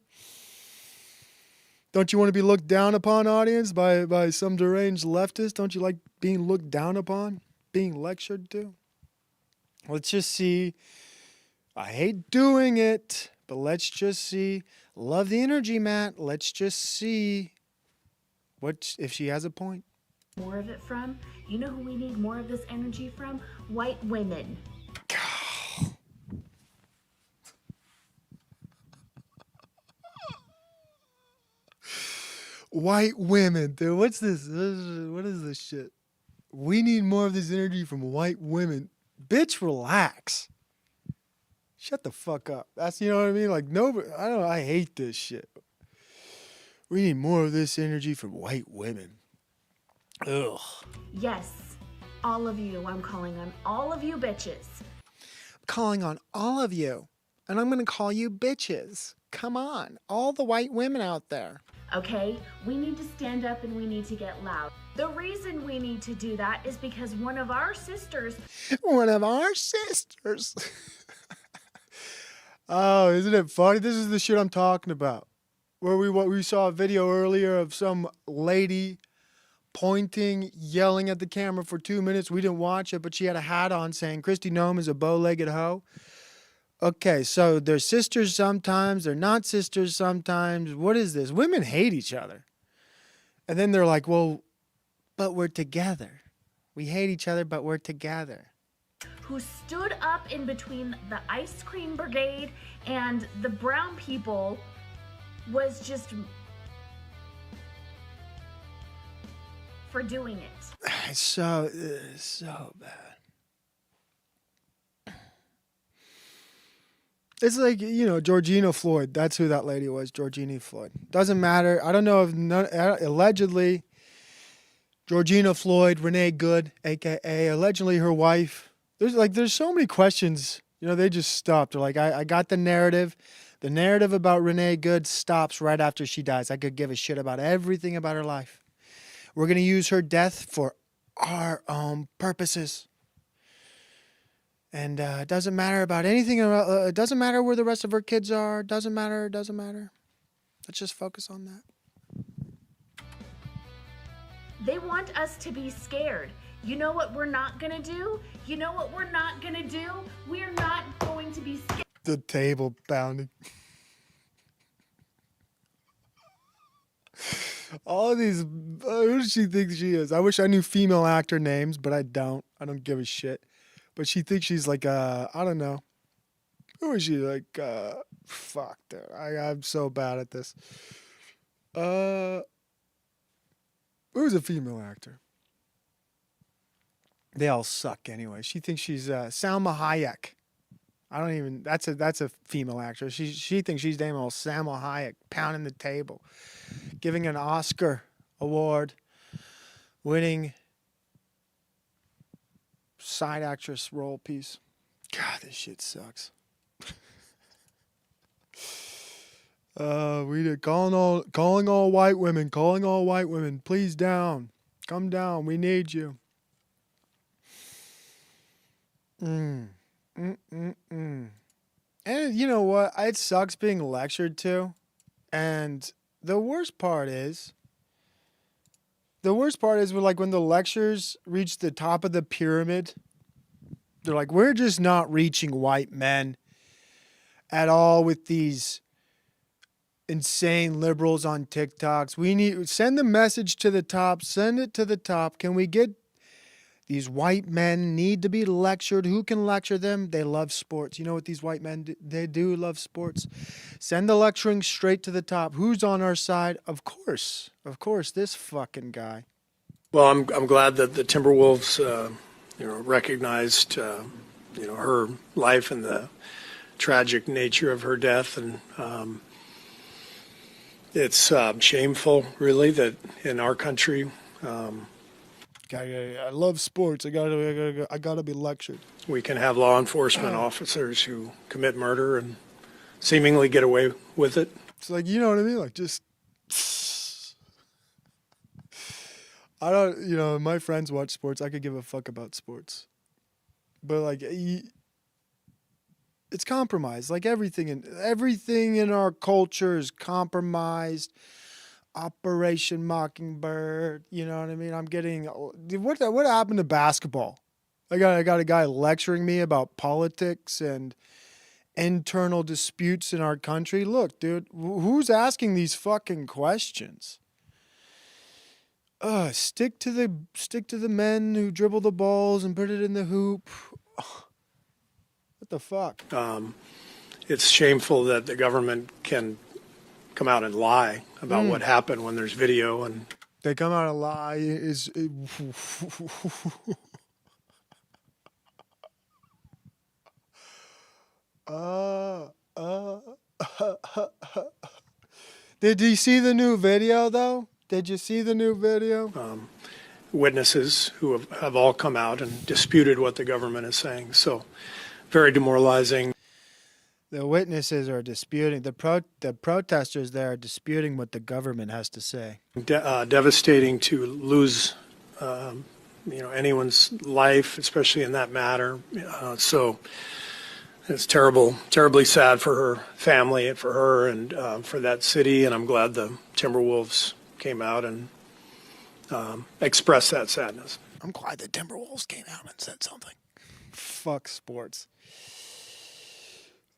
Don't you want to be looked down upon, audience, by some deranged leftist? Don't you like being looked down upon? Being lectured to? Let's just see. I hate doing it, but let's just see. Love the energy, Matt. Let's just see if she has a point. More of it from? You know who we need more of this energy from? White women. White women, dude. What's this? What is this shit? We need more of this energy from white women. Bitch, relax. Shut the fuck up. That's, you know what I mean? Like, nobody, I hate this shit. We need more of this energy from white women. Ugh. Yes, all of you. I'm calling on all of you bitches. Calling on all of you. And I'm going to call you bitches. Come on. All the white women out there. Okay, we need to stand up and we need to get loud. The reason we need to do that is because one of our sisters. Oh, isn't it funny? This is the shit I'm talking about. Where we saw a video earlier of some lady pointing, yelling at the camera for 2 minutes. We didn't watch it, but she had a hat on saying Kristi Noem is a bow-legged hoe. Okay, so they're sisters sometimes, they're not sisters sometimes. What is this? Women hate each other. And then they're like, well, but we're together. We hate each other, but we're together. Who stood up in between the ice cream brigade and the brown people was just for doing it. It's so bad. It's like, Georgina Floyd. That's who that lady was, Georgina Floyd. Doesn't matter. I don't know if allegedly Georgina Floyd, Renee Good, a.k.a. allegedly her wife. There's so many questions. They just stopped. They're like, I got the narrative. The narrative about Renee Good stops right after she dies. I could give a shit about everything about her life. We're going to use her death for our own purposes. And it doesn't matter about anything. It doesn't matter where the rest of her kids are. It doesn't matter. Let's just focus on that. They want us to be scared. You know what we're not going to do? We're not going to be scared. The table pounding. All of these, who does she think she is? I wish I knew female actor names, but I don't. I don't give a shit. But she thinks she's like, I don't know. Who is she? Like, fuck, dude. I'm so bad at this. Who's a female actor? They all suck anyway. She thinks she's Salma Hayek. I don't even. That's a female actress. She thinks she's damn old Salma Hayek, pounding the table, giving an Oscar award, winning side actress role piece. God, this shit sucks. We did calling all white women. Please down, come down. We need you. And you know what? It sucks being lectured to. And the worst part is like when the lectures reach the top of the pyramid, they're like, we're just not reaching white men at all with these insane liberals on TikToks. We need send the message to the top. Send it to the top. Can we get these white men need to be lectured? Who can lecture them? They love sports. You know what these white men do? They do love sports. Send the lecturing straight to the top. Who's on our side? Of course, this fucking guy. Well, I'm glad that the Timberwolves, recognized, her life and the tragic nature of her death, and it's shameful, really, that in our country. I love sports. I gotta be lectured. We can have law enforcement officers who commit murder and seemingly get away with it. It's like, you know what I mean? Like, just, I don't, my friends watch sports. I could give a fuck about sports. But like, it's compromised. Like everything in our culture is compromised. Operation Mockingbird, you know what I mean? I'm getting what happened to basketball? I got a guy lecturing me about politics and internal disputes in our country. Look, dude, who's asking these fucking questions? Stick to the men who dribble the balls and put it in the hoop. What the fuck? It's shameful that the government can come out and lie about what happened when there's video, and they come out and lie. Did you see the new video though? Did you see the new video? Witnesses who have all come out and disputed what the government is saying. So very demoralizing. The witnesses are disputing, the protesters there are disputing what the government has to say. Devastating to lose, anyone's life, especially in that matter. So it's terribly sad for her family and for her and for that city. And I'm glad the Timberwolves came out and expressed that sadness. I'm glad the Timberwolves came out and said something. Fuck sports.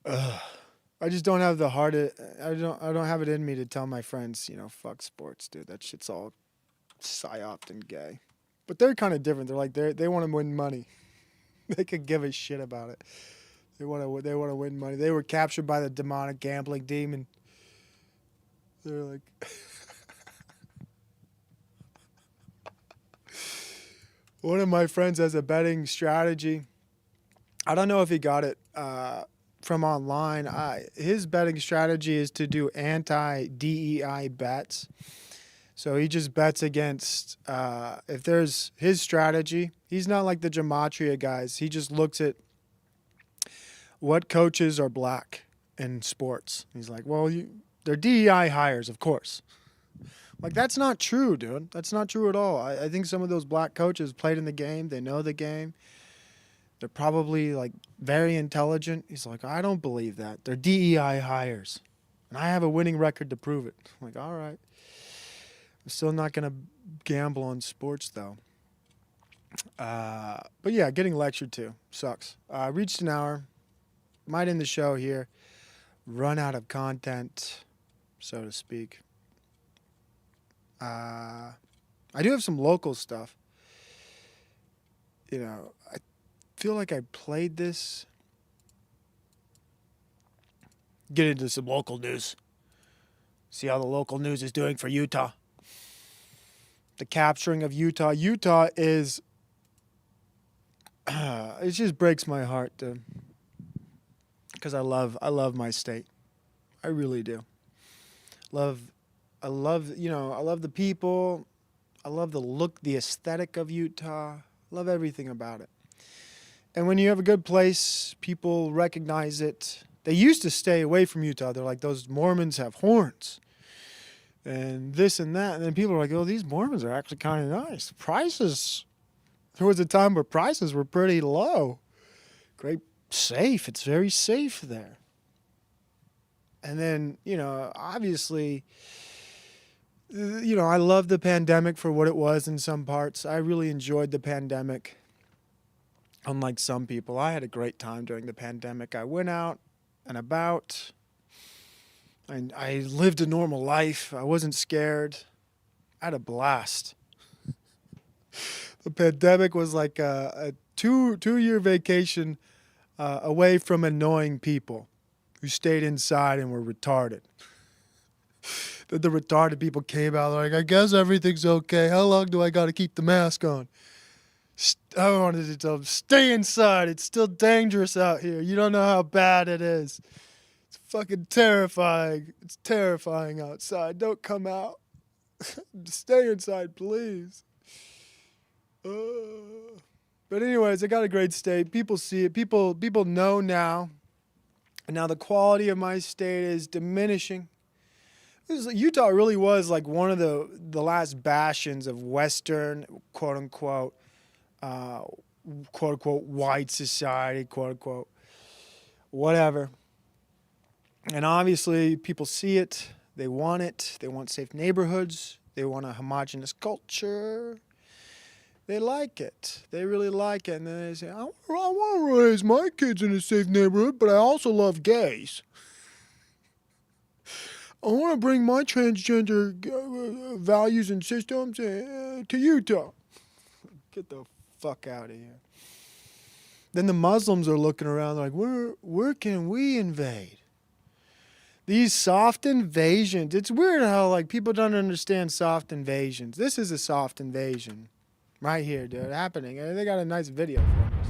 I just don't have the heart. I don't have it in me to tell my friends, fuck sports, dude. That shit's all psyoped and gay. But they're kind of different. They're like they want to win money. They could give a shit about it. They want to win money. They were captured by the demonic gambling demon. They're like. One of my friends has a betting strategy. I don't know if he got it from online. His betting strategy is to do anti-DEI bets. So he just bets against, if there's his strategy, he's not like the gematria guys. He just looks at what coaches are black in sports. He's like, well, they're DEI hires, of course. Like, that's not true, dude. That's not true at all. I think some of those black coaches played in the game. They know the game. They're probably, like, very intelligent. He's like, I don't believe that. They're DEI hires. And I have a winning record to prove it. I'm like, all right. I'm still not going to gamble on sports, though. But, yeah, getting lectured to sucks. Reached an hour. Might end the show here. Run out of content, so to speak. I do have some local stuff. You know, I feel like I played this. Get into some local news. See how the local news is doing for Utah. The capturing of Utah. Utah is... it just breaks my heart, dude. Because I love my state. I really do. I love the people. I love the look, the aesthetic of Utah. I love everything about it. And when you have a good place, people recognize it. They used to stay away from Utah. They're like, those Mormons have horns. And this and that. And then people are like, oh, these Mormons are actually kind of nice. Prices. There was a time where prices were pretty low. Great, safe. It's very safe there. And then, obviously, I love the pandemic for what it was in some parts. I really enjoyed the pandemic. Unlike some people, I had a great time during the pandemic. I went out and about. I lived a normal life. I wasn't scared. I had a blast. The pandemic was like a two-year vacation away from annoying people who stayed inside and were retarded. Then the retarded people came out like, I guess everything's okay. How long do I got to keep the mask on? I wanted to tell them, stay inside. It's still dangerous out here. You don't know how bad it is. It's fucking terrifying. It's terrifying outside. Don't come out. Stay inside, please. But anyways, I got a great state. People see it. People know now. And now the quality of my state is diminishing. Utah really was like one of the last bastions of Western, quote unquote, white society, quote unquote, whatever. And obviously people see it. They want it. They want safe neighborhoods. They want a homogenous culture. They like it. They really like it. And then they say, I want to raise my kids in a safe neighborhood, but I also love gays. I want to bring my transgender values and systems to Utah. Get the fuck out of here. Then the Muslims are looking around like, where can we invade? These soft invasions. It's weird how like people don't understand soft invasions. This is a soft invasion. Right here, dude, happening. And they got a nice video for us.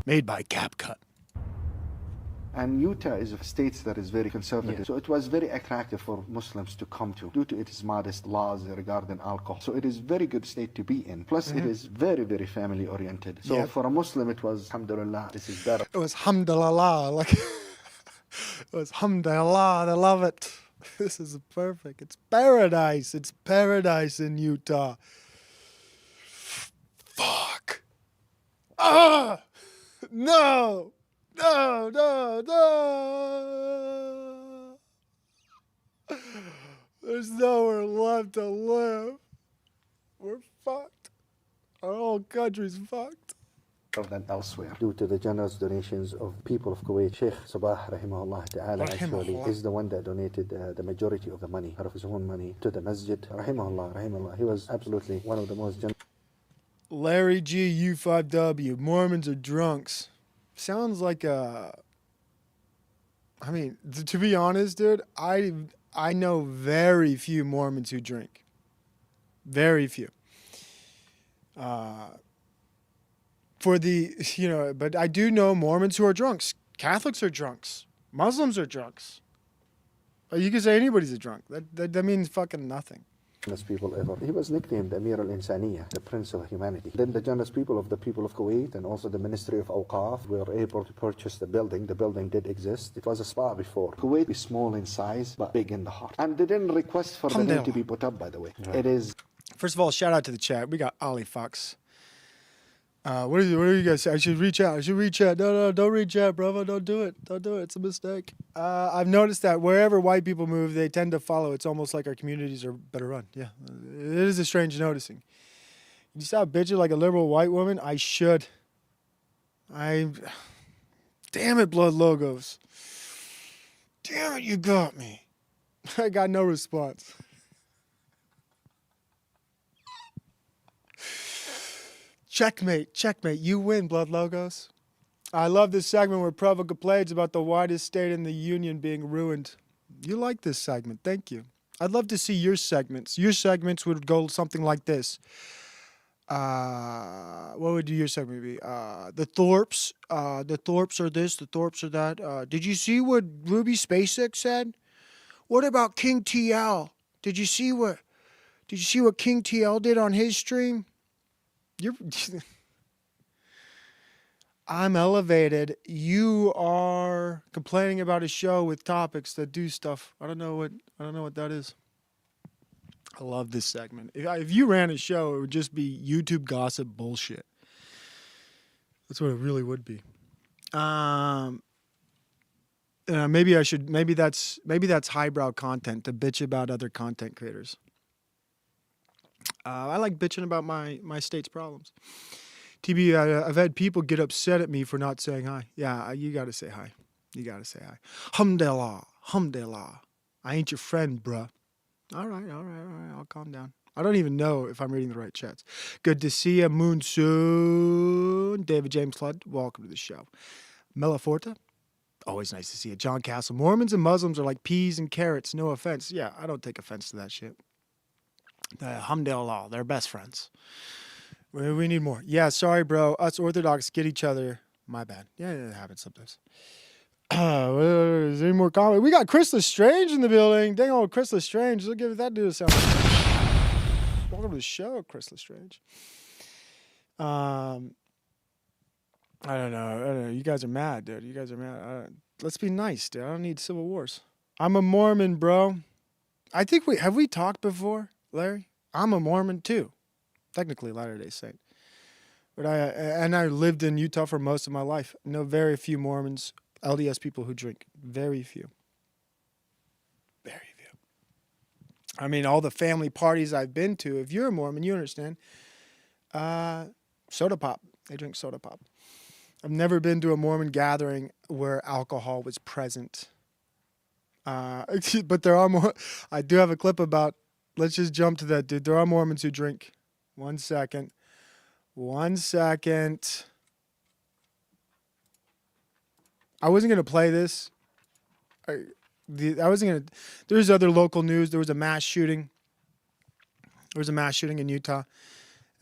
Made by CapCut. And Utah is a state that is very conservative. So it was very attractive for Muslims to come to due to its modest laws regarding alcohol. So it is a very good state to be in. Plus, it is very, very family oriented. So for a Muslim, it was, alhamdulillah, this is better. It was alhamdulillah. Like, it was alhamdulillah. I love it. This is perfect. It's paradise. It's paradise in Utah. Fuck. Ah! No! No, no, no! There's nowhere left to live. We're fucked. Our whole country's fucked. Than elsewhere, due to the generous donations of people of Kuwait. Sheikh Sabah, rahimahullah ta'ala, actually is the one that donated the majority of the money, out of his own money, to the masjid. Rahimahullah, rahimahullah. He was absolutely one of the most generous. Larry G, U5W, Mormons are drunks. Sounds like a... I mean, to be honest, dude, I know very few Mormons who drink. Very few. But I do know Mormons who are drunks. Catholics are drunks. Muslims are drunks. You can say anybody's a drunk. That means fucking nothing. People ever. He was nicknamed Amir al-Insaniya, the Prince of Humanity. Then the generous people of the people of Kuwait and also the Ministry of Awqaf were able to purchase the building. The building did exist. It was a spa before. Kuwait is small in size, but big in the heart. And they didn't request for the name to be put up, by the way. Right. It is... First of all, shout out to the chat. We got Ali Fox. What do you guys say? I should reach out. No, don't reach out, brother. Don't do it. It's a mistake. I've noticed that wherever white people move, they tend to follow. It's almost like our communities are better run. Yeah, it is a strange noticing. You stop bitching like a liberal white woman? I should. Damn it, Blood Logos. Damn it, you got me. I got no response. Checkmate, checkmate. You win, Blood Logos. I love this segment where Provo complains about the widest state in the union being ruined. You like this segment. Thank you. I'd love to see your segments. Your segments would go something like this. What would your segment be? The Thorpes are this, the Thorpes are that. Did you see what Ruby SpaceX said? What about King TL? Did you see what King TL did on his stream? I'm elevated. You are complaining about a show with topics that do stuff. I don't know what that is. I love this segment. If you ran a show, it would just be YouTube gossip bullshit. That's what it really would be. Maybe that's highbrow content to bitch about other content creators. I like bitching about my state's problems. TB, I've had people get upset at me for not saying hi. Yeah, you gotta say hi. You gotta say hi. Humdallah, humdallah. I ain't your friend, bruh. All right. I'll calm down. I don't even know if I'm reading the right chats. Good to see you, Moonsoon. David James Flood, welcome to the show. Melaforta, always nice to see you. John Castle, Mormons and Muslims are like peas and carrots. No offense. Yeah, I don't take offense to that shit. Alhamdulillah, they're best friends. We need more. Yeah, sorry, bro. Us Orthodox get each other. My bad. Yeah, it happens sometimes. Is there any more comment? We got Chris Lestrange in the building. Dang old Chris Lestrange. Look at that dude a sound. Welcome to the show, Chris Lestrange. I don't know. You guys are mad, dude. You guys are mad. Let's be nice, dude. I don't need civil wars. I'm a Mormon, bro. I think have we talked before, Larry? I'm a Mormon too. Technically Latter-day Saint. But I lived in Utah for most of my life. Know very few Mormons, LDS people who drink. Very few. Very few. I mean, all the family parties I've been to, if you're a Mormon, you understand. Soda pop. They drink soda pop. I've never been to a Mormon gathering where alcohol was present. But there are more. I do have a clip about, let's just jump to that, dude. There are Mormons who drink. 1 second. 1 second. I wasn't going to play this. I wasn't going to. There's other local news. There was a mass shooting. There was a mass shooting in Utah.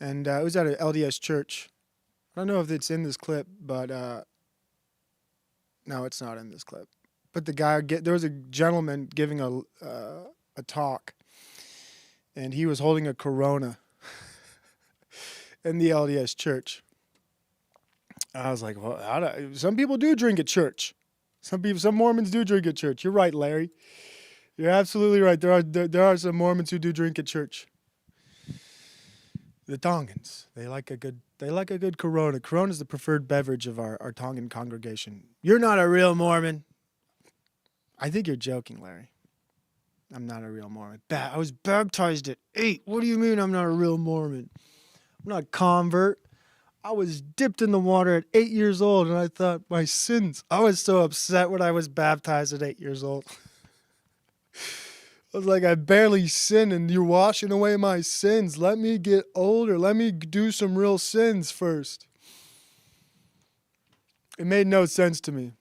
And it was at an LDS church. I don't know if it's in this clip, but no, it's not in this clip. But there was a gentleman giving a talk. And he was holding a Corona in the LDS church. I was like, well, some people do drink at church. Some Mormons do drink at church. You're right, Larry. You're absolutely right. There are some Mormons who do drink at church. The Tongans, they like a good Corona. Corona is the preferred beverage of our Tongan congregation. You're not a real Mormon. I think you're joking, Larry. I'm not a real Mormon. I was baptized at 8. What do you mean I'm not a real Mormon? I'm not a convert. I was dipped in the water at 8 years old, and I thought, my sins. I was so upset when I was baptized at 8 years old. I was like, I barely sinned, and you're washing away my sins. Let me get older. Let me do some real sins first. It made no sense to me.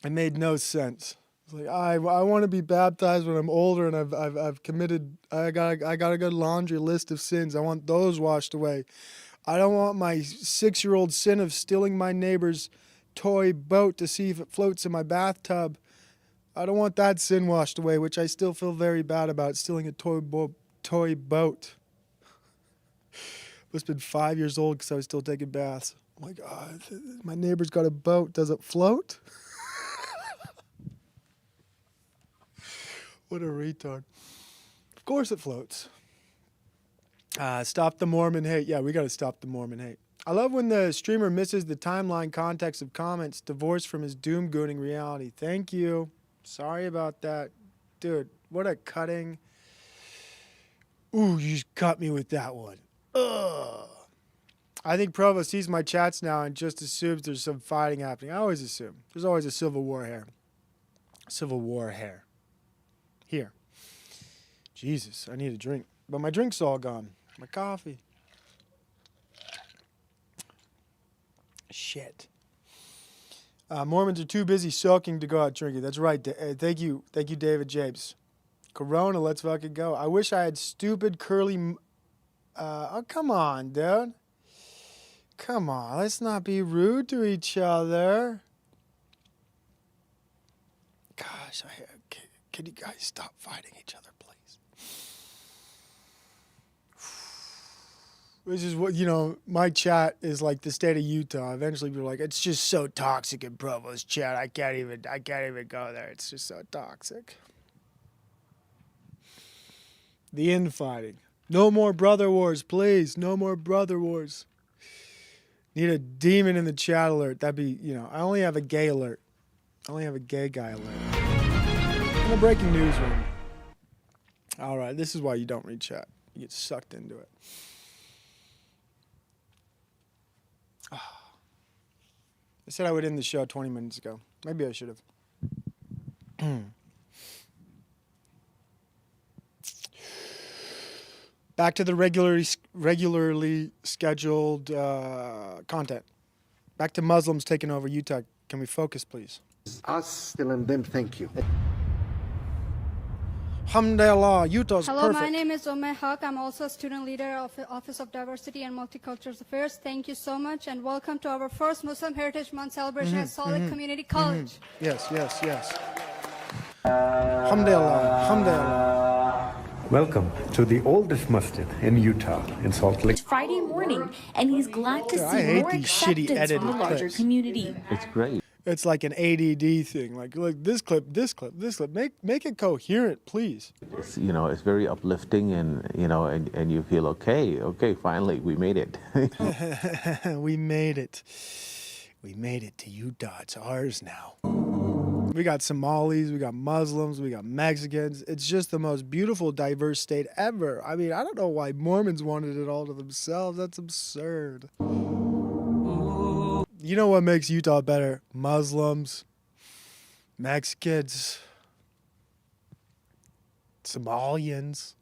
It made no sense. It's like, I want to be baptized when I'm older, and I've committed. I got a good laundry list of sins. I want those washed away. I don't want my 6-year-old sin of stealing my neighbor's toy boat to see if it floats in my bathtub. I don't want that sin washed away, which I still feel very bad about, stealing a toy boat. Must have been 5 years old because I was still taking baths. I'm like, my neighbor's got a boat. Does it float? What a retard. Of course it floats. Stop the Mormon hate. Yeah, we got to stop the Mormon hate. I love when the streamer misses the timeline context of comments, divorced from his doom-gooning reality. Thank you. Sorry about that. Dude, what a cutting. Ooh, you just cut me with that one. Ugh. I think Provo sees my chats now and just assumes there's some fighting happening. I always assume. There's always a civil war here. Civil war here. Here. Jesus, I need a drink. But my drink's all gone. My coffee. shit. Mormons are too busy soaking to go out drinking. That's right. Thank you, David Japes. Corona, let's fucking go. I wish I had stupid curly. Oh, come on, dude. Come on, let's not be rude to each other. Gosh, can you guys stop fighting each other, please? This is what, my chat is like the state of Utah. Eventually people are like, it's just so toxic in Provo's chat. I can't even go there. It's just so toxic. The infighting. No more brother wars, please. No more brother wars. Need a demon in the chat alert. That'd be, I only have a gay alert. I only have a gay guy alert. In the breaking news room. All right, this is why you don't read chat. You get sucked into it. I said I would end the show 20 minutes ago. Maybe I should have. Back to the regularly scheduled content. Back to Muslims taking over Utah. Can we focus, please? Us telling them thank you. Alhamdulillah, Utah's Hello, perfect. my name is Ume Haq. I'm also a student leader of the Office of Diversity and Multicultural Affairs. Thank you so much, and welcome to our first Muslim Heritage Month celebration at Solid Community College. Yes. Alhamdulillah. Welcome to the oldest masjid in Utah, in Salt Lake. It's Friday morning, and he's glad to see more acceptance from the larger community. It's great. It's like an ADD thing. Like this clip. Make it coherent, please. It's, it's very uplifting, and and you feel okay, finally we made it. We made it. We made it to Utah. It's ours now. We got Somalis, we got Muslims, we got Mexicans. It's just the most beautiful, diverse state ever. I mean, I don't know why Mormons wanted it all to themselves. That's absurd. You know what makes Utah better? Muslims, Mexicans, Somalians.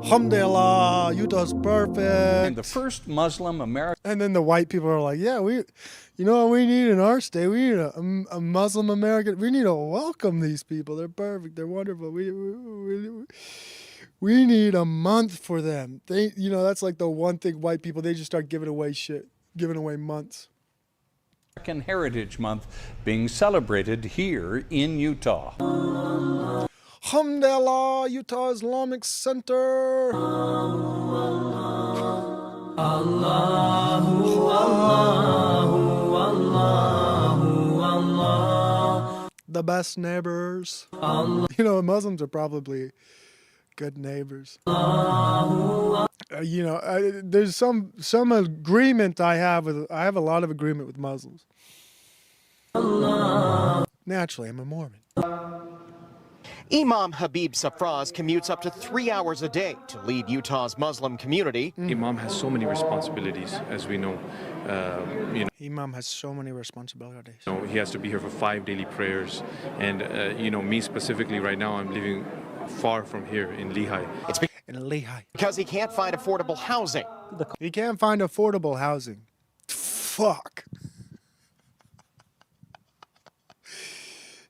Alhamdulillah, Utah's perfect. And the first Muslim American. And then the white people are like, yeah, you know what we need in our state? We need a Muslim American. We need to welcome these people. They're perfect. They're wonderful. We need a month for them. That's like the one thing white people, they just start giving away shit, giving away months. American Heritage Month being celebrated here in Utah. Alhamdulillah, Utah Islamic Center. Allahu, Allahu, Allah. The best neighbors. Muslims are probably good neighbors. There's some agreement I have a lot of agreement with Muslims. Naturally, I'm a Mormon. Imam Habib Safraz commutes up to 3 hours a day to lead Utah's Muslim community. Imam has so many responsibilities, as we know. Imam has so many responsibilities. He has to be here for 5 daily prayers. And, me specifically right now, I'm living far from here in Lehi. In Lehi. Because he can't find affordable housing. He can't find affordable housing. Fuck.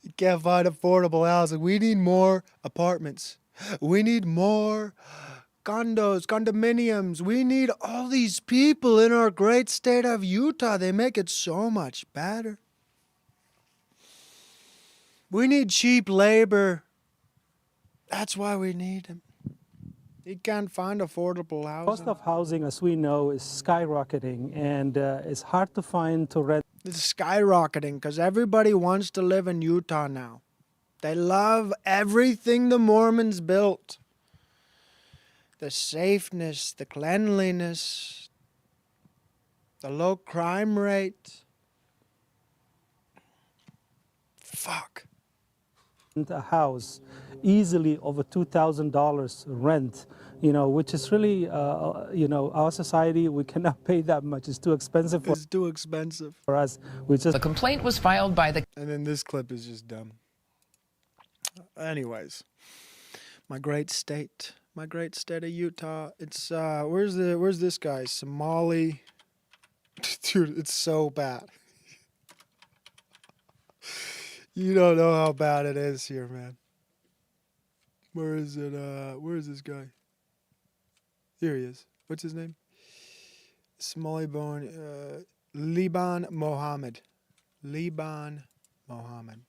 You can't find affordable housing. We need more apartments. We need more condos, condominiums. We need all these people in our great state of Utah. They make it so much better. We need cheap labor. That's why we need them. You can't find affordable housing. Cost of housing, as we know, is skyrocketing, and it's hard to find to rent. It's skyrocketing because everybody wants to live in Utah now. They love everything the Mormons built. The safeness, the cleanliness, the low crime rate. Fuck. A house easily over $2,000 rent, which is really, our society, we cannot pay that much. It's too expensive. It's too expensive for us. The complaint was filed by the... And then this clip is just dumb. Anyways, My great state of Utah. It's where's this guy? Somali. Dude, it's so bad. You don't know how bad it is here, man. Where is it? Where is this guy? Here he is. What's his name? Somali born Liban Mohammed. Liban Mohammed.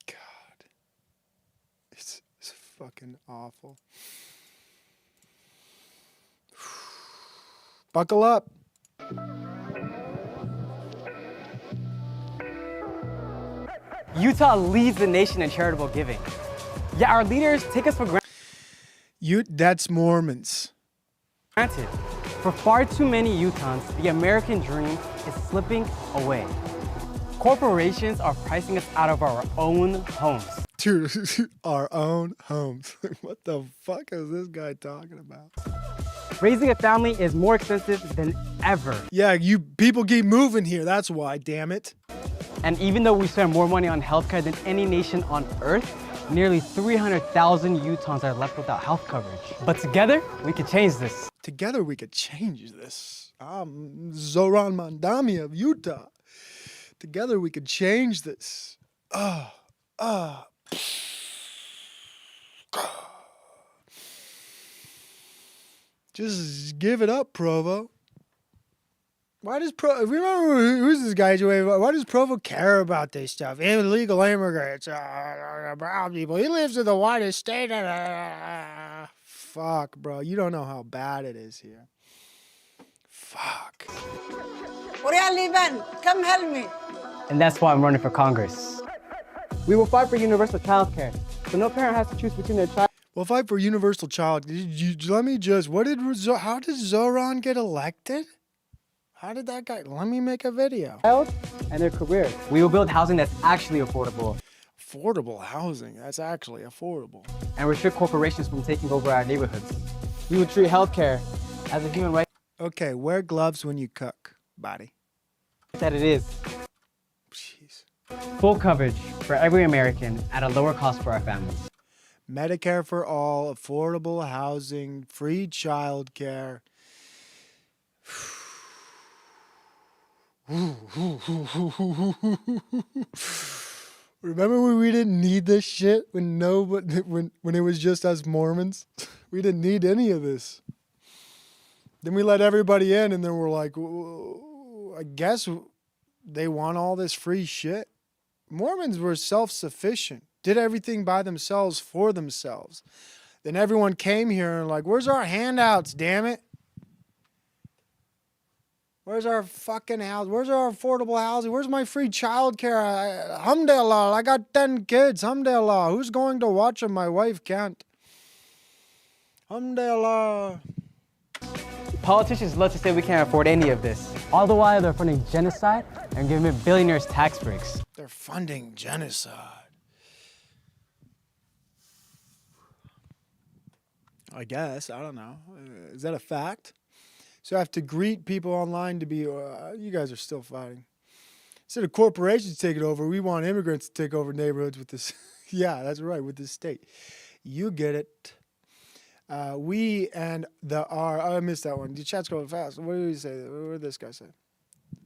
God. It's fucking awful. Buckle up. Utah leads the nation in charitable giving. Yet our leaders take us for That's Mormons. granted. For far too many Utahns, the American dream is slipping away. Corporations are pricing us out of our own homes. Dude, our own homes. What the fuck is this guy talking about? Raising a family is more expensive than ever. Yeah, you people keep moving here. That's why, damn it. And even though we spend more money on healthcare than any nation on earth, nearly 300,000 Utahns are left without health coverage. But together, we can change this. Together we could change this. I'm Zoran Mandami of Utah. Together we could change this. Just give it up, Provo. Why does remember who's this guy? Why does Provo care about this stuff? Illegal immigrants, brown people. He lives in the whitest state. Fuck, bro. You don't know how bad it is here. Fuck. Where are you living? Come help me. And that's why I'm running for Congress. We will fight for universal child care, so no parent has to choose between their child. We'll fight for universal child. How did Zoran get elected? How did that guy? Let me make a video. And their career. We will build housing that's actually affordable. Affordable housing. That's actually affordable. And restrict corporations from taking over our neighborhoods. We will treat healthcare as a human right. Okay, wear gloves when you cook, buddy. That it is. Jeez. Full coverage for every American at a lower cost for our families. Medicare for all, affordable housing, free child care. Remember when we didn't need this shit? When it was just us Mormons? We didn't need any of this. Then we let everybody in, and then we're like, I guess they want all this free shit. Mormons were self-sufficient, did everything by themselves for themselves. Then everyone came here and like, where's our handouts, damn it? Where's our fucking house? Where's our affordable housing? Where's my free child care? Alhamdulillah, I got 10 kids. Alhamdulillah. Who's going to watch them? My wife can't. Alhamdulillah. Politicians love to say we can't afford any of this. All the while they're funding genocide and giving billionaires tax breaks. They're funding genocide. I guess. I don't know. Is that a fact? So I have to greet people online to be, you guys are still fighting. Instead of corporations taking over, we want immigrants to take over neighborhoods with this. Yeah, that's right, with this state. You get it. We and the R. Oh, I missed that one. The chat's going fast. What did he say? What did this guy say?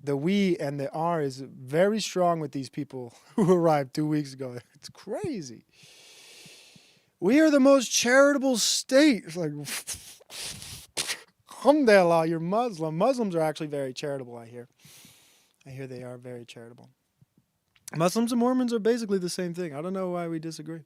The we and the R is very strong with these people who arrived 2 weeks ago. It's crazy. We are the most charitable state. It's like, alhamdulillah, you're Muslim. Muslims are actually very charitable, I hear. I hear they are very charitable. Muslims and Mormons are basically the same thing. I don't know why we disagree.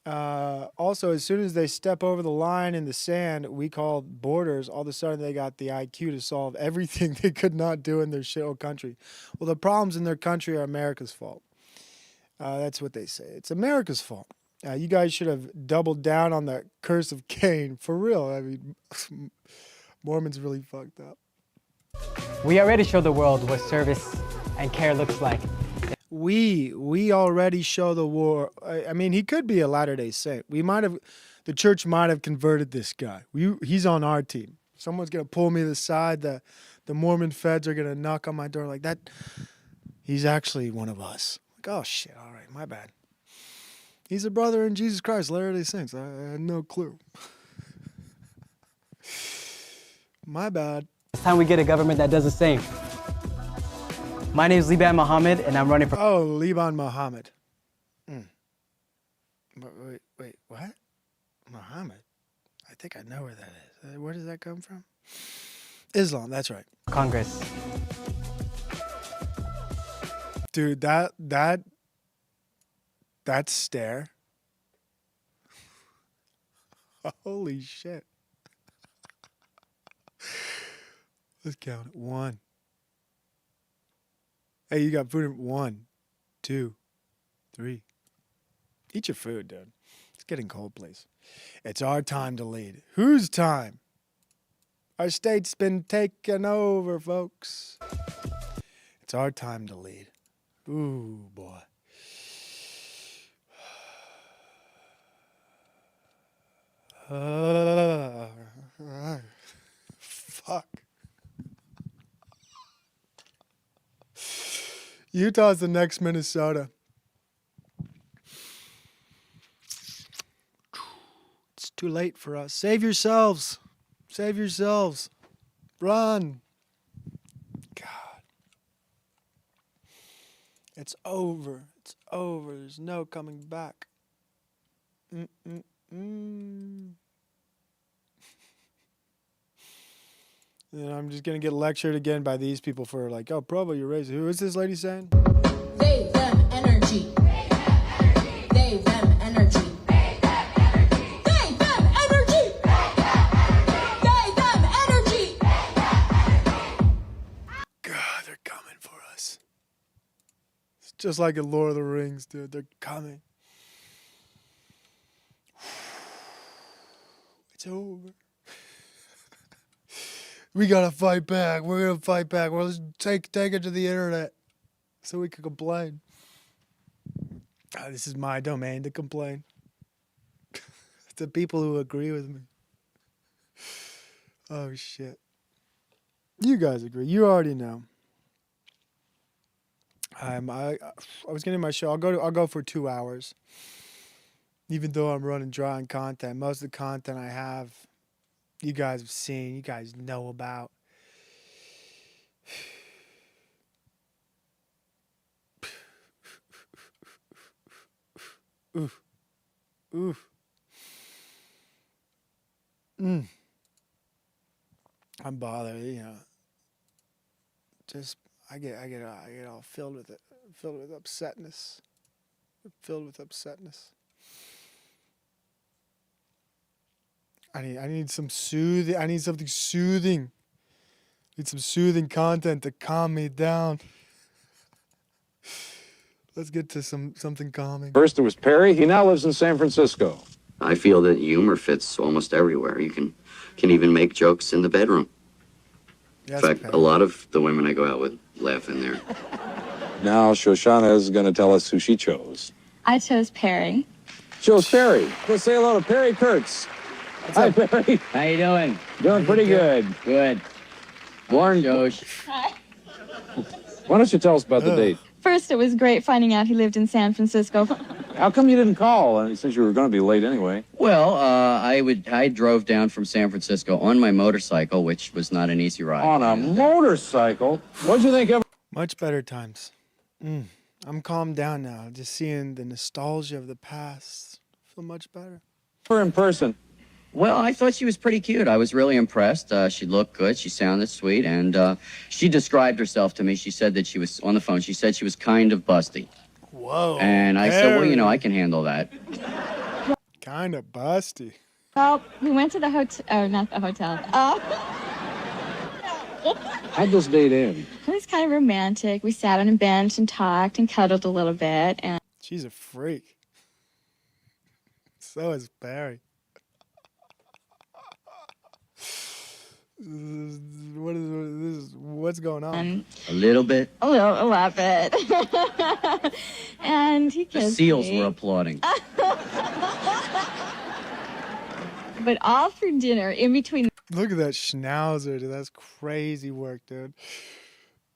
Also, as soon as they step over the line in the sand we call borders, all of a sudden they got the IQ to solve everything they could not do in their shithole country. Well, the problems in their country are America's fault. That's what they say. It's America's fault. You guys should have doubled down on the curse of Cain. For real. I mean, Mormons really fucked up. We already showed the world what service and care looks like. We already show the war. I mean, he could be a Latter-day Saint. The church might have converted this guy. He's on our team. Someone's going to pull me to the side. The Mormon feds are going to knock on my door like that. He's actually one of us. Oh, shit. All right. My bad. He's a brother in Jesus Christ. Latter-day Saints. I had no clue. My bad. It's time we get a government that does the same. My name is Liban Mohammed, and I'm running for... Oh, Liban Mohammed. Wait, what? Mohammed? I think I know where that is. Where does that come from? Islam, that's right. Congress. Dude, that stare. Holy shit. Let's count it. 1. Hey, you got food. 1, 2, 3. Eat your food, dude. It's getting cold, please. It's our time to lead. Whose time? Our state's been taken over, folks. It's our time to lead. Ooh, boy. Fuck. Utah's the next Minnesota. It's too late for us. Save yourselves. Save yourselves. Run. God. It's over. It's over. There's no coming back. And I'm just going to get lectured again by these people for like, oh, Provo, you're racist. Who is this lady saying? They, them, energy. They, them, energy. They, them, energy. They, them, energy. They, them, energy. God, they're coming for us. It's just like in Lord of the Rings, dude. They're coming. It's over. We gotta fight back. We're gonna fight back. Well, let's take it to the internet so we can complain. This is my domain to complain. The people who agree with me. Oh shit. You guys agree. You already know. I was getting my show. I'll go for 2 hours. Even though I'm running dry on content, most of the content I have, you guys have seen, you guys know about. Oof. Oof. I'm bothered, you know. Just I get all filled with upsetness. Filled with upsetness. I need some soothing. I need something soothing. I need some soothing content to calm me down. Let's get to something calming. First there was Perry. He now lives in San Francisco. I feel that humor fits almost everywhere. You can even make jokes in the bedroom. Yes, in fact, Perry. a lot of the women I go out with laugh in there. Now Shoshana is going to tell us who she chose. I chose Perry. Chose Perry. Let's say hello to Perry Kurtz. Hi, Perry. How you doing? Doing pretty good. Good. Lauren, Hi. why don't you tell us about the date? First, it was great finding out he lived in San Francisco. How come you didn't call since you were going to be late anyway? Well, I drove down from San Francisco on my motorcycle, which was not an easy ride. On a motorcycle? What'd you think of? Much better times. I'm calmed down now. Just seeing the nostalgia of the past. I feel much better. Her in person. Well, I thought she was pretty cute. I was really impressed. She looked good. She sounded sweet. And she described herself to me. She said that she was, on the phone, she said she was kind of busty. Whoa. And I said, well, you know, I can handle that. Kind of busty. Well, we went to the hotel, not the hotel. How'd this date end? It was kind of romantic. We sat on a bench and talked and cuddled a little bit. And She's a freak. So is Barry. What's going on? A little bit. a lot bit. And he The kissed seals me. were applauding. But all for dinner, in between. Look at that schnauzer, dude. That's crazy work, dude.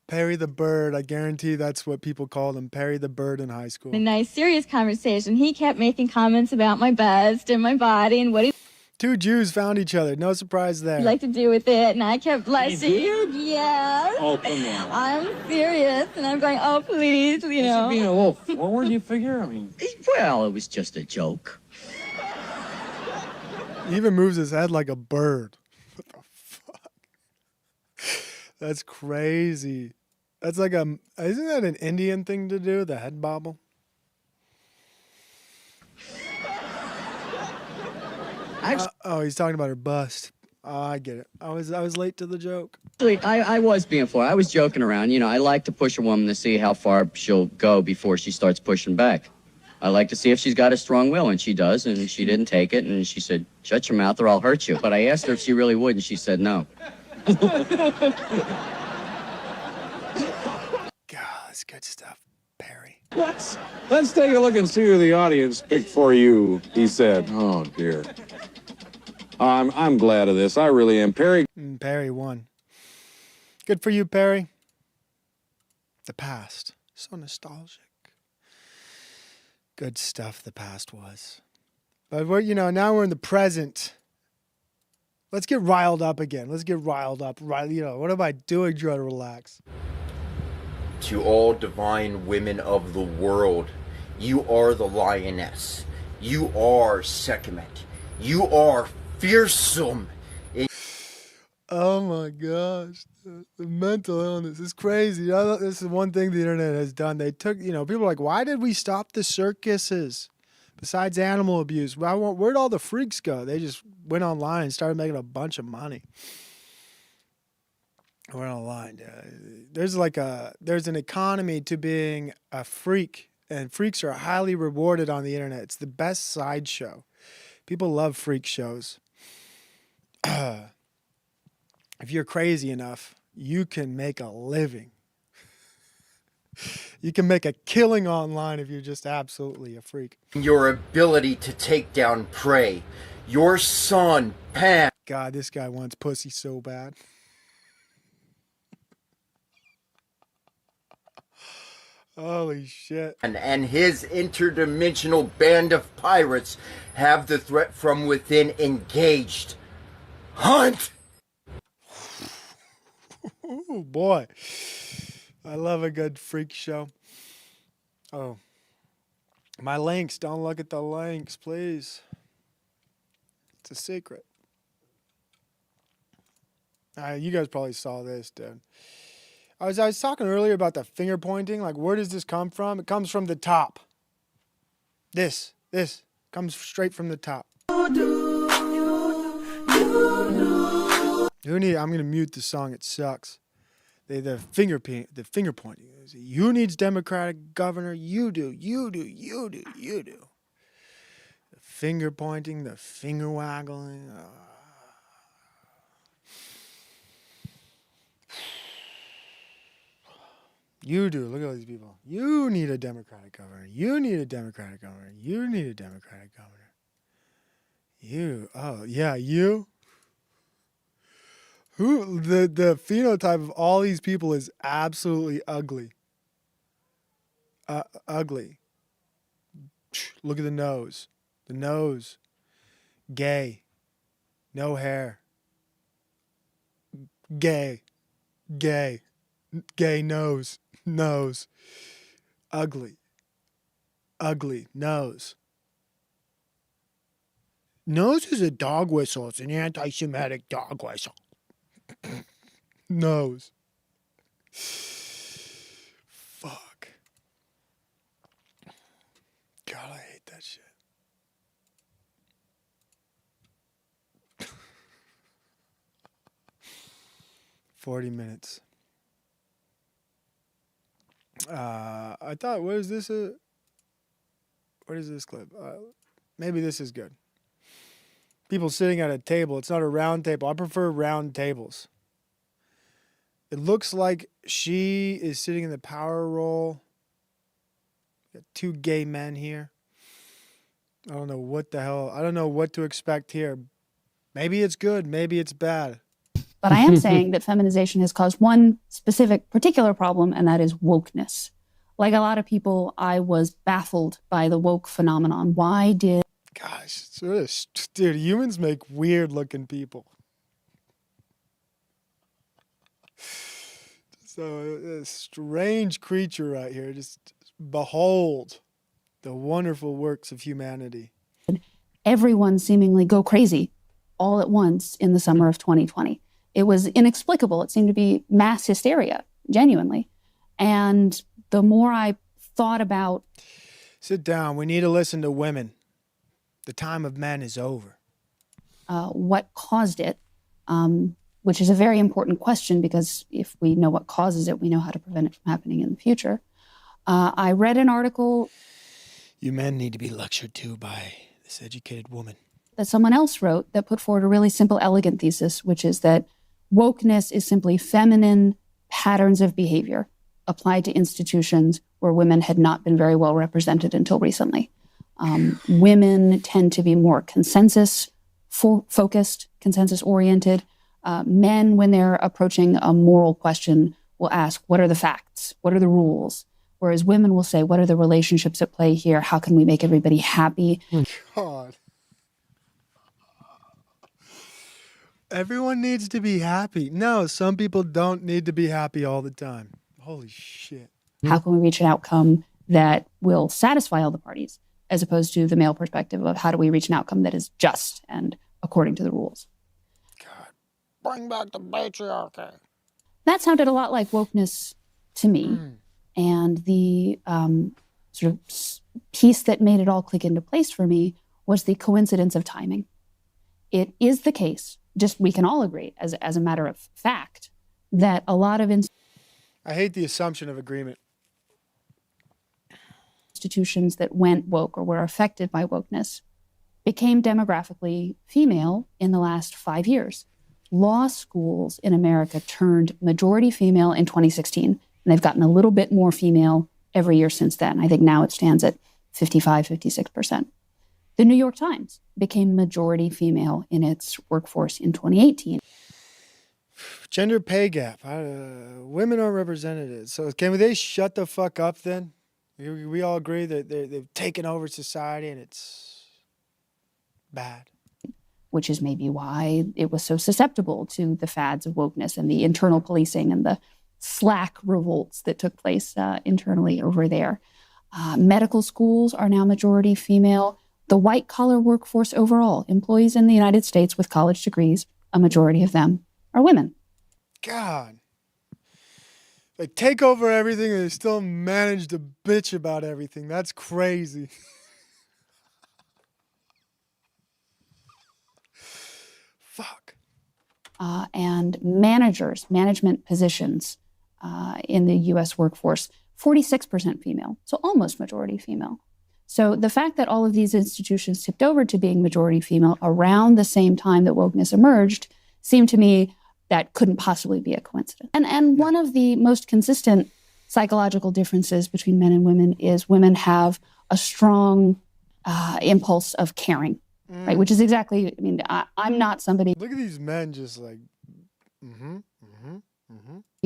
Perry the Bird. I guarantee that's what people called him. Perry the Bird in high school. A nice, serious conversation. He kept making comments about my bust and my body and what he Two Jews found each other. No surprise there. like to do with it, and I kept blushing. Yes. Oh, come on. I'm serious, and I'm going, oh, please, you know. Being a little forward, you figure? I mean, Well, it was just a joke. He even moves his head like a bird. What the fuck? That's crazy. That's like isn't that an Indian thing to do? The head bobble? Oh, he's talking about her bust. Oh, I get it. I was late to the joke. Actually, I was being forward. I was joking around. You know, I like to push a woman to see how far she'll go before she starts pushing back. I like to see if she's got a strong will, and she does, and she didn't take it, and she said, shut your mouth or I'll hurt you. But I asked her if she really would, and she said no. God, that's good stuff, Perry. let's take a look and see who the audience picked for you, he said. Oh, dear. I'm glad of this. I really am. Perry. Perry won. Good for you, Perry. The past. So nostalgic. Good stuff the past was. But now we're in the present. Let's get riled up again. Let's get riled up. What am I doing? Try to relax. To all divine women of the world, you are the lioness. You are Sekhmet. You are fearsome. Oh my gosh. The mental illness is crazy. This is one thing the internet has done. They took, people are like, why did we stop the circuses? Besides animal abuse, where'd all the freaks go? They just went online and started making a bunch of money. Went online. There's an economy to being a freak, and freaks are highly rewarded on the internet. It's the best sideshow. People love freak shows. If you're crazy enough, you can make a living. You can make a killing online if you're just absolutely a freak. Your ability to take down prey. Your son, Pan. God, this guy wants pussy so bad. Holy shit. And his interdimensional band of pirates have the threat from within engaged. Hunt! Oh boy. I love a good freak show. Oh. My links. Don't look at the links, please. It's a secret. You guys probably saw this, dude. I was talking earlier about the finger pointing. Like, where does this come from? It comes from the top. This comes straight from the top. I'm gonna mute the song. It sucks. The finger pointing. Who needs Democratic governor? You do. The finger pointing, the finger waggling. You do. Look at all these people. You need a Democratic governor. You need a Democratic governor. You need a Democratic governor. You. Oh, yeah, you. Who the phenotype of all these people is absolutely ugly. Ugly. Look at the nose. The nose. Gay. No hair. Gay. Gay. Gay nose. Nose. Ugly. Ugly. Nose. Nose is a dog whistle. It's an anti-Semitic dog whistle. Nose. Fuck. God, I hate that shit. $40 minutes. I thought, what is this? What is this clip? Maybe this is good. People sitting at a table. It's not a round table. I prefer round tables. It looks like she is sitting in the power role. Got two gay men here. I don't know what the hell. I don't know what to expect here. Maybe it's good. Maybe it's bad. But I am saying that feminization has caused one specific, particular problem, and that is wokeness. Like a lot of people, I was baffled by the woke phenomenon. Why did... Gosh, dude, humans make weird-looking people. So a strange creature right here. Just behold the wonderful works of humanity. Everyone seemingly go crazy all at once in the summer of 2020? It was inexplicable. It seemed to be mass hysteria, genuinely. And the more I thought about... Sit down. We need to listen to women. The time of men is over. What caused it, which is a very important question, because if we know what causes it, we know how to prevent it from happening in the future. I read an article... You men need to be lectured to by this educated woman. That someone else wrote that put forward a really simple, elegant thesis, which is that wokeness is simply feminine patterns of behavior applied to institutions where women had not been very well represented until recently. Women tend to be more consensus-focused, consensus-oriented. Men, when they're approaching a moral question, will ask, what are the facts? What are the rules? Whereas women will say, what are the relationships at play here? How can we make everybody happy? God. Everyone needs to be happy. No, some people don't need to be happy all the time. Holy shit. How can we reach an outcome that will satisfy all the parties, as opposed to the male perspective of how do we reach an outcome that is just and according to the rules? Bring back the patriarchy. That sounded a lot like wokeness to me. And the sort of piece that made it all click into place for me was the coincidence of timing. It is the case, just we can all agree as a matter of fact, that a lot of I hate the assumption of agreement. Institutions that went woke or were affected by wokeness became demographically female in the last 5 years. Law schools in America turned majority female in 2016. And they've gotten a little bit more female every year since then. I think now it stands at 55, 56%. The New York Times became majority female in its workforce in 2018. Gender pay gap. Women are represented. So can they shut the fuck up then? We all agree that they've taken over society and it's bad. Which is maybe why it was so susceptible to the fads of wokeness and the internal policing and the Slack revolts that took place internally over there. Medical schools are now majority female. The white-collar workforce overall, employees in the United States with college degrees, a majority of them are women. God. They take over everything and they still manage to bitch about everything. That's crazy. Fuck. And management positions in the U.S. workforce, 46% female, so almost majority female. So the fact that all of these institutions tipped over to being majority female around the same time that wokeness emerged seemed to me that couldn't possibly be a coincidence. And one of the most consistent psychological differences between men and women is women have a strong impulse of caring, right? Which is exactly, I mean, I'm not somebody... Look at these men just like,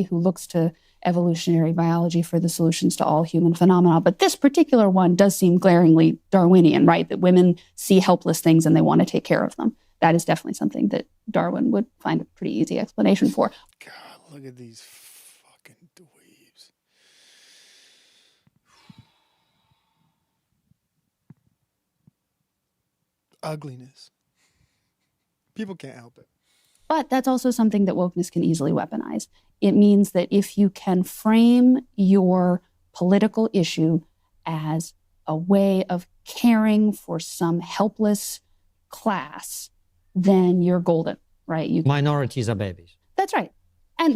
who looks to evolutionary biology for the solutions to all human phenomena. But this particular one does seem glaringly Darwinian, right? That women see helpless things and they want to take care of them. That is definitely something that Darwin would find a pretty easy explanation for. God, look at these fucking dweebs. Ugliness. People can't help it. But that's also something that wokeness can easily weaponize. It means that if you can frame your political issue as a way of caring for some helpless class, then you're golden, right? Minorities are babies. That's right.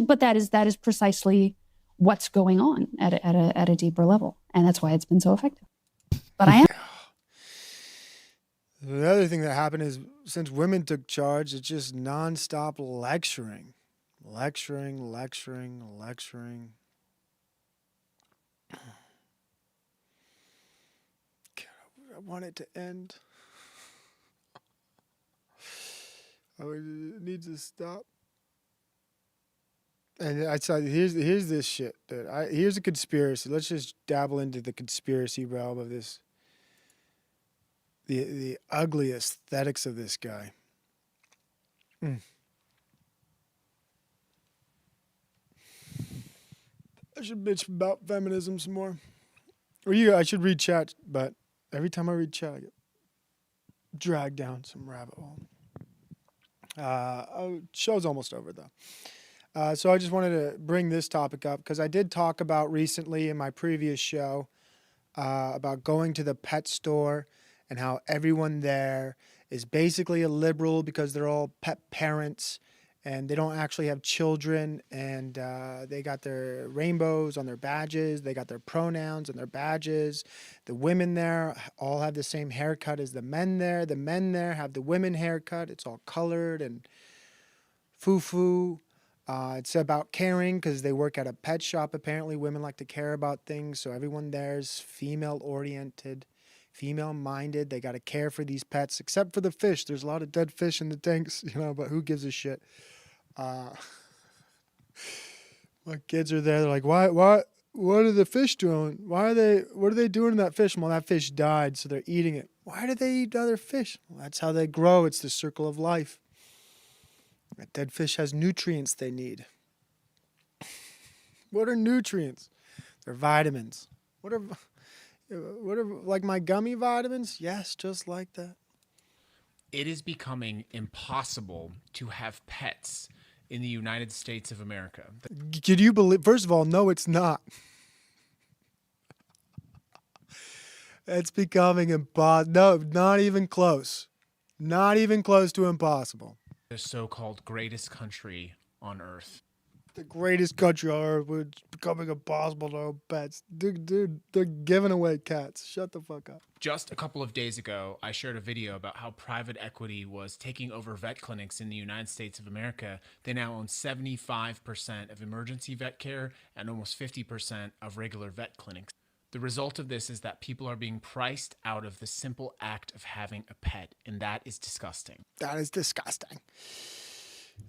But that is precisely what's going on at a deeper level. And that's why it's been so effective. But I am... The other thing that happened is since women took charge, it's just nonstop lecturing. Lecturing. God, I want it to end. It needs to stop. And I saw here's this shit, dude. Here's a conspiracy. Let's just dabble into the conspiracy realm of this. The ugly aesthetics of this guy. I should bitch about feminism some more. I should read chat, but every time I read chat, I get dragged down some rabbit hole. Show's almost over though. So I just wanted to bring this topic up because I did talk about recently in my previous show about going to the pet store and how everyone there is basically a liberal because they're all pet parents and they don't actually have children, and they got their rainbows on their badges, they got their pronouns on their badges. The women there all have the same haircut as the men there. The men there have the women haircut. It's all colored and foo-foo. It's about caring because they work at a pet shop. Apparently women like to care about things, so everyone there's female-oriented, female-minded. They got to care for these pets, except for the fish. There's a lot of dead fish in the tanks, but who gives a shit? My kids are there. They're like, what are the fish doing? What are they doing to that fish? Well, that fish died, so they're eating it. Why do they eat other fish? Well, that's how they grow. It's the circle of life. A dead fish has nutrients they need. What are nutrients? They're vitamins. What are like my gummy vitamins? Yes, just like that. It is becoming impossible to have pets in the United States of America. Could you believe? First of all, no, it's not. It's becoming impossible. No, not even close. Not even close to impossible. The so-called greatest country on earth. The greatest country on earth, it's becoming impossible to own pets. Dude, they're giving away cats. Shut the fuck up. Just a couple of days ago, I shared a video about how private equity was taking over vet clinics in the United States of America. They now own 75% of emergency vet care and almost 50% of regular vet clinics. The result of this is that people are being priced out of the simple act of having a pet, and that is disgusting. That is disgusting.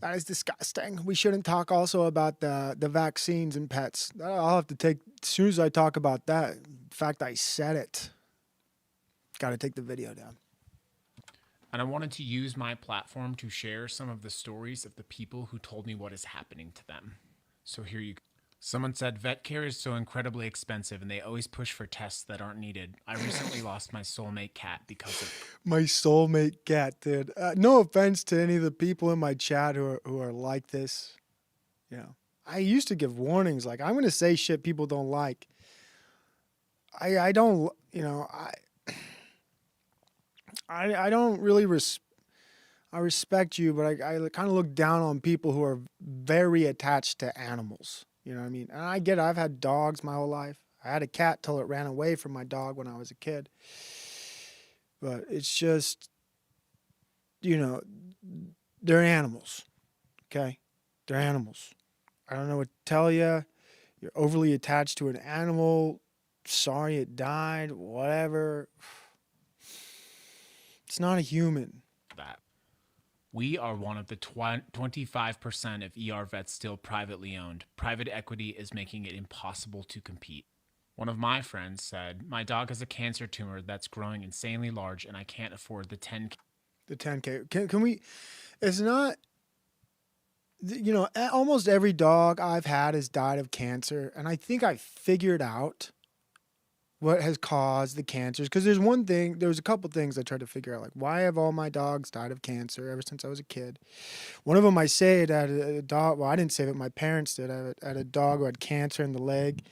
That is disgusting. We shouldn't talk also about the vaccines and pets. I'll have to take, as soon as I talk about that, in fact, I said it. Got to take the video down. And I wanted to use my platform to share some of the stories of the people who told me what is happening to them. So here you go. Someone said, vet care is so incredibly expensive and they always push for tests that aren't needed. I recently lost my soulmate cat because of my soulmate cat, dude. No offense to any of the people in my chat who are like this. I used to give warnings like, I'm going to say shit people don't like. I don't, I don't really I respect you, but I kind of look down on people who are very attached to animals. You know what I mean? And I get it. I've had dogs my whole life. I had a cat till it ran away from my dog when I was a kid. But it's just, they're animals. Okay? They're animals. I don't know what to tell you. You're overly attached to an animal. Sorry it died. Whatever. It's not a human. that. We are one of the 25% of ER vets still privately owned. Private equity is making it impossible to compete. One of my friends said, my dog has a cancer tumor that's growing insanely large and I can't afford the 10K. The 10K. Can we, it's not, almost every dog I've had has died of cancer. And I think I figured out what has caused the cancers. Because there's a couple things I tried to figure out. Like, why have all my dogs died of cancer ever since I was a kid? One of them I saved had a dog. Well, I didn't save it. My parents did. I had a dog who had cancer in the leg.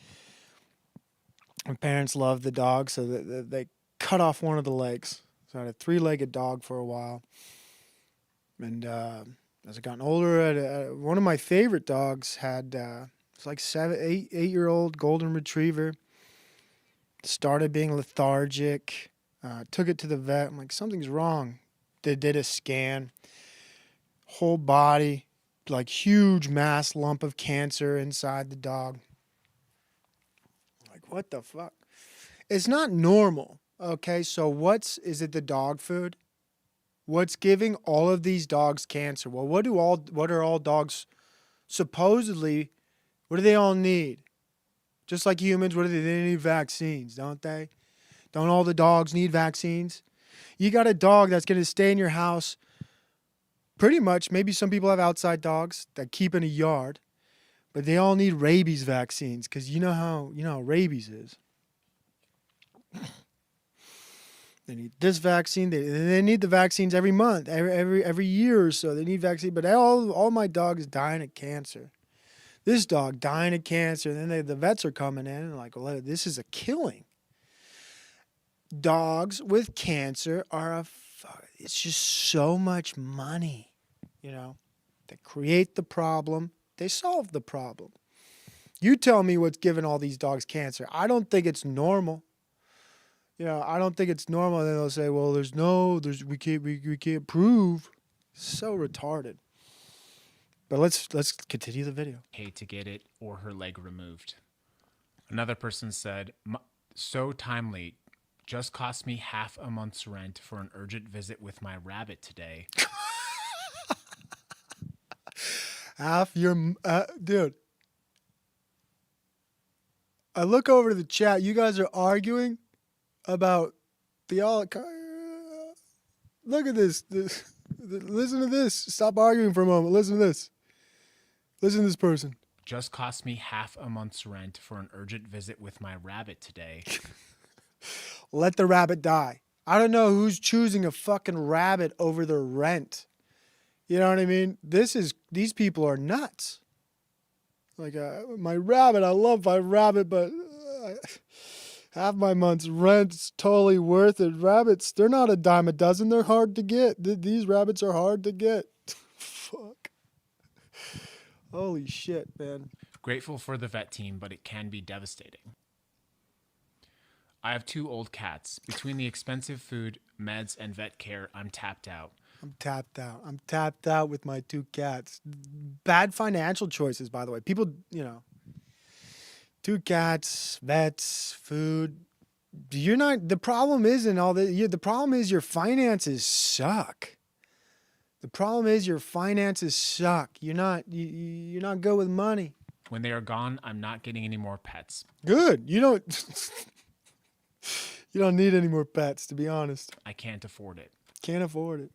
My parents loved the dog, so they cut off one of the legs. So I had a 3-legged dog for a while. And as I gotten older, one of my favorite dogs had, it's like 8-year-old golden retriever. Started being lethargic, took it to the vet. I'm like, something's wrong. They did a scan. Whole body, like huge mass lump of cancer inside the dog. Like, what the fuck? It's not normal. Okay, so is it the dog food? What's giving all of these dogs cancer? Well, what are all dogs supposedly, what do they all need? Just like humans, what do they? They need vaccines, don't they? Don't all the dogs need vaccines? You got a dog that's going to stay in your house pretty much. Maybe some people have outside dogs that keep in a yard, but they all need rabies vaccines because you know how rabies is. They need this vaccine. They need the vaccines every month, every year or so. They need vaccine. But all my dogs dying of cancer. This dog dying of cancer. And then the vets are coming in and like, well, this is a killing. Dogs with cancer are it's just so much money, you know. They create the problem. They solve the problem. You tell me what's giving all these dogs cancer. I don't think it's normal. You know, I don't think it's normal. And then they'll say, well, we can't prove. So retarded. But let's continue the video. Paid to get it or her leg removed. Another person said, so timely, just cost me half a month's rent for an urgent visit with my rabbit today. Half your, dude. I look over to the chat. You guys are arguing about the look at this. Listen to this. Stop arguing for a moment. Listen to this. Listen to this person. Just cost me half a month's rent for an urgent visit with my rabbit today. Let the rabbit die. I don't know who's choosing a fucking rabbit over their rent. You know what I mean? These people are nuts. Like my rabbit, I love my rabbit, but half my month's rent's totally worth it. Rabbits, they're not a dime a dozen. They're hard to get. These rabbits are hard to get. Fuck. Holy shit, man. Grateful for the vet team, but it can be devastating. I have 2 old cats. Between the expensive food, meds, and vet care, I'm tapped out. I'm tapped out with my 2 cats. Bad financial choices, by the way. People, 2 cats, vets, food. The problem isn't all that. The problem is your finances suck. The problem is your finances suck. You're not good with money. When they are gone, I'm not getting any more pets. Good. You don't need any more pets, to be honest. I can't afford it. Can't afford it.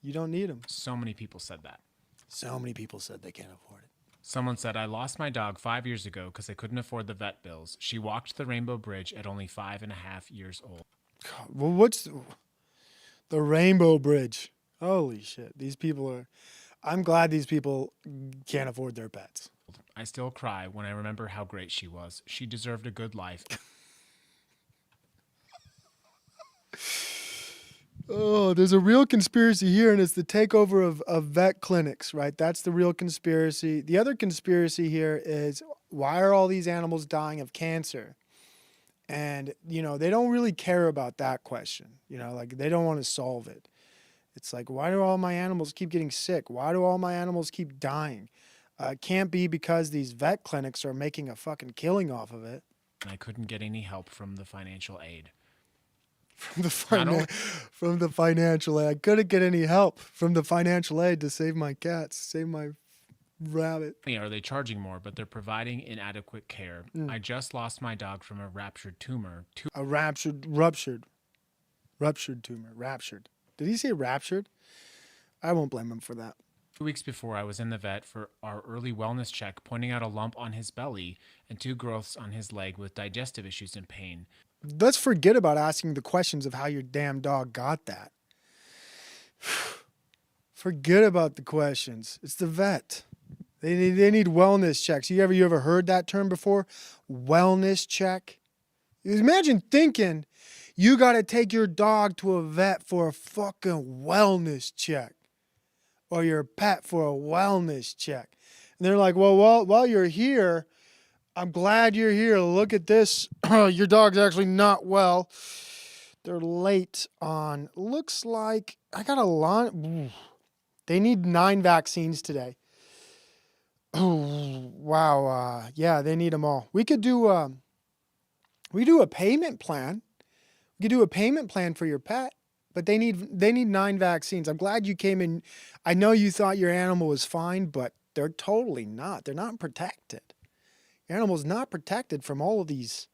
You don't need them. So many people said that. So many people said they can't afford it. Someone said, I lost my dog 5 years ago because I couldn't afford the vet bills. She walked the Rainbow Bridge at only 5.5 years old. God, well, what's the Rainbow Bridge? Holy shit. These people are... I'm glad these people can't afford their pets. I still cry when I remember how great she was. She deserved a good life. Oh, there's a real conspiracy here, and it's the takeover of vet clinics, right? That's the real conspiracy. The other conspiracy here is, why are all these animals dying of cancer? And, they don't really care about that question. Like, they don't want to solve it. It's like, why do all my animals keep getting sick? Why do all my animals keep dying? It can't be because these vet clinics are making a fucking killing off of it. And I couldn't get any help from the financial aid. From the financial aid. I couldn't get any help from the financial aid to save my cats, save my rabbit. Are they charging more, but they're providing inadequate care. I just lost my dog from a ruptured tumor. A ruptured tumor. Ruptured. Did he say raptured? I won't blame him for that. 2 weeks before, I was in the vet for our early wellness check, pointing out a lump on his belly and 2 growths on his leg with digestive issues and pain. Let's forget about asking the questions of how your damn dog got that. Forget about the questions. It's the vet. They need wellness checks. You ever heard that term before? Wellness check? Imagine thinking you got to take your dog to a vet for a fucking wellness check, or your pet for a wellness check. And they're like, well, while you're here, I'm glad you're here. Look at this. Your dog's actually not well. They're late on. Looks like I got a lot. They need 9 vaccines today. Oh, wow. Yeah, they need them all. We could do a payment plan. We could do a payment plan for your pet, but they need 9 vaccines. I'm glad you came in. I know you thought your animal was fine, but They're totally not. They're not protected. Your animal's not protected from all of these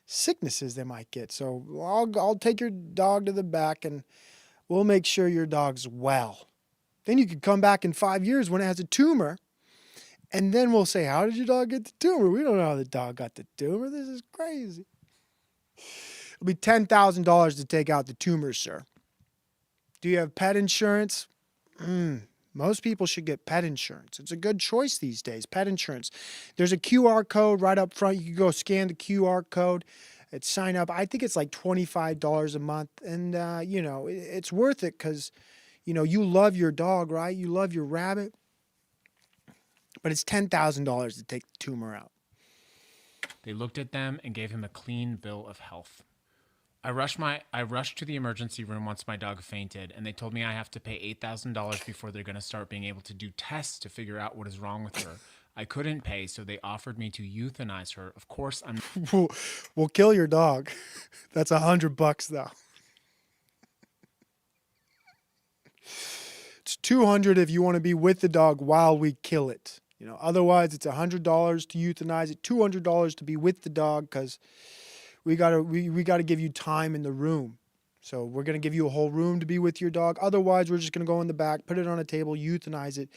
sicknesses they might get. So I'll take your dog to the back and we'll make sure your dog's well. Then you could come back in 5 years when it has a tumor, and then we'll say, how did your dog get the tumor? We don't know how the dog got the tumor. This is crazy. It'll be $10,000 to take out the tumor, sir. Do you have pet insurance? Most people should get pet insurance. It's a good choice these days, pet insurance. There's a QR code right up front. You can go scan the QR code and sign up. I think it's like $25 a month. And, you know, it's worth it because, you know, you love your dog, right? You love your rabbit. But it's $10,000 to take the tumor out. They looked at them and gave him a clean bill of health. I rushed to the emergency room once my dog fainted, and they told me I have to pay $8,000 before they're going to start being able to do tests to figure out what is wrong with her. I couldn't pay, so they offered me to euthanize her. Of course, I'm... We'll kill your dog. That's $100 though. It's $200 if you want to be with the dog while we kill it. You know, otherwise it's $100 to euthanize it, $200 to be with the dog because we gotta give you time in the room. So we're gonna give you a whole room to be with your dog. Otherwise, we're just gonna go in the back, put it on a table, euthanize it.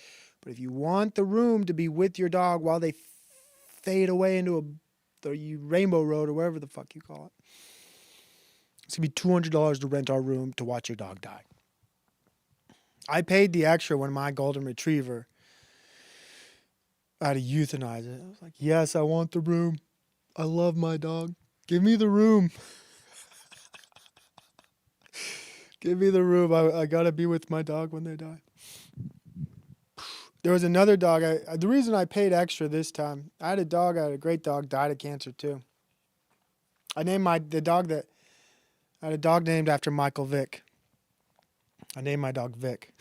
But if you want the room to be with your dog while they fade away into the Rainbow Road or wherever the fuck you call it, it's gonna be $200 to rent our room to watch your dog die. I paid the extra when my golden retriever, I had to euthanize it. I was like, yes, I want the room. I love my dog. Give me the room. Give me the room. I got to be with my dog when they die. There was another dog. The reason I paid extra this time, I had a great dog, died of cancer too. I named I had a dog named after Michael Vick. I named my dog Vic.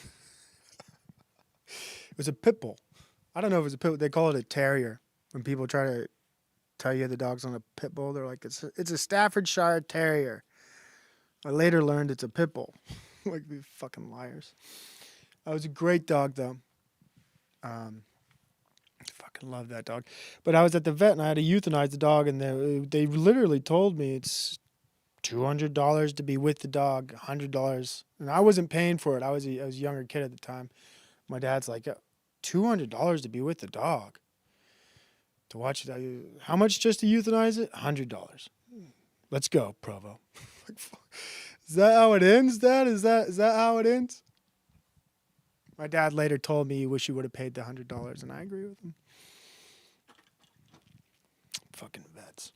It was a pit bull. I don't know if it was a pit bull. They call it a terrier. When people try to tell you the dog's on a pit bull, they're like, it's a Staffordshire Terrier. I later learned it's a pit bull. Like these fucking liars. It was a great dog though. Fucking love that dog. But I was at the vet and I had to euthanize the dog, and they literally told me it's $200 to be with the dog, $100, and I wasn't paying for it. I was a younger kid at the time. My dad's like, $200 to be with the dog, to watch it. How much just to euthanize it? $100. Let's go, Provo. Is that how it ends, Dad? Is that how it ends? My dad later told me he wished he would have paid the $100, and I agree with him. Fucking vets.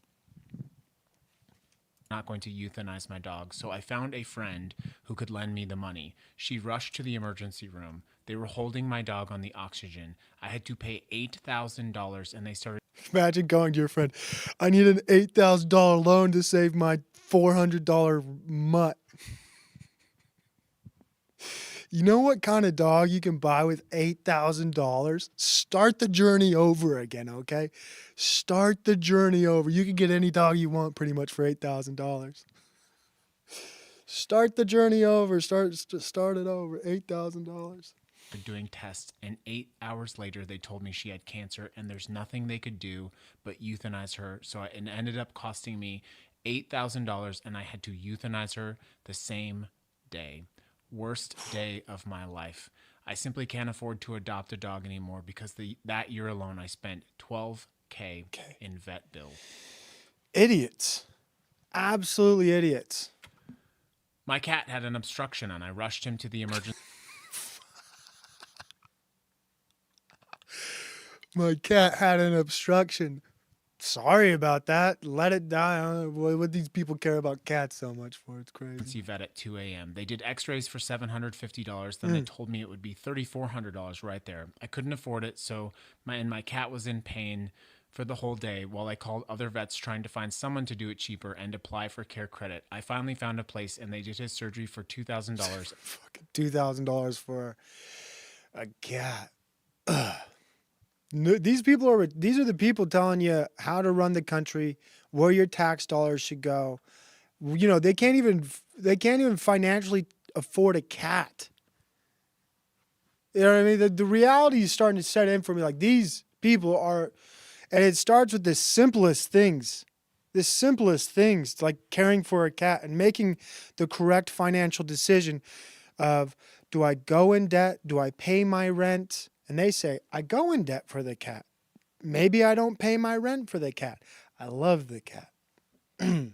Not going to euthanize my dog, so I found a friend who could lend me the money. She rushed to the emergency room. They were holding my dog on the oxygen. I had to pay $8,000, and they started... Imagine going to your friend, I need an $8,000 loan to save my $400 mutt. You know what kind of dog you can buy with $8,000? Start the journey over again, okay? Start the journey over. You can get any dog you want pretty much for $8,000. Start the journey over. Start it over. $8,000. Doing tests, and 8 hours later they told me she had cancer and there's nothing they could do but euthanize her. So it ended up costing me $8,000, and I had to euthanize her the same day. Worst day of my life. I simply can't afford to adopt a dog anymore because that year alone I spent $12K in vet bill. Idiots. Absolutely idiots. My cat had an obstruction and I rushed him to the emergency. My cat had an obstruction. Sorry about that. Let it die. I don't know what these people care about cats so much for. It's crazy. Vet at 2 a.m. They did x-rays for $750. Then they told me it would be $3,400 right there. I couldn't afford it, so my cat was in pain for the whole day while I called other vets trying to find someone to do it cheaper and apply for care credit. I finally found a place, and they did his surgery for $2,000. Fucking $2,000 for a cat. Ugh. These are the people telling you how to run the country, where your tax dollars should go. You know, they can't even financially afford a cat. You know what I mean? The reality is starting to set in for me. Like, these people are, and it starts with the simplest things. The simplest things, like caring for a cat and making the correct financial decision of, do I go in debt? Do I pay my rent? And they say, I go in debt for the cat. Maybe I don't pay my rent for the cat. I love the cat. And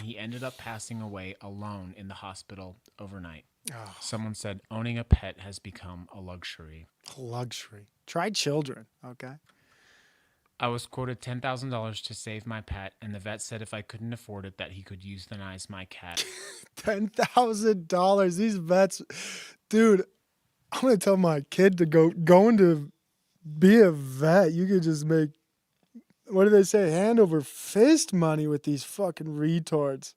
he ended up passing away alone in the hospital overnight. Oh. Someone said owning a pet has become a luxury. Luxury. Try children, okay? I was quoted $10,000 to save my pet, and the vet said if I couldn't afford it, that he could euthanize my cat. $10,000. These vets, dude. I'm gonna tell my kid to going to be a vet. You could just make, what do they say, hand over fist money with these fucking retards.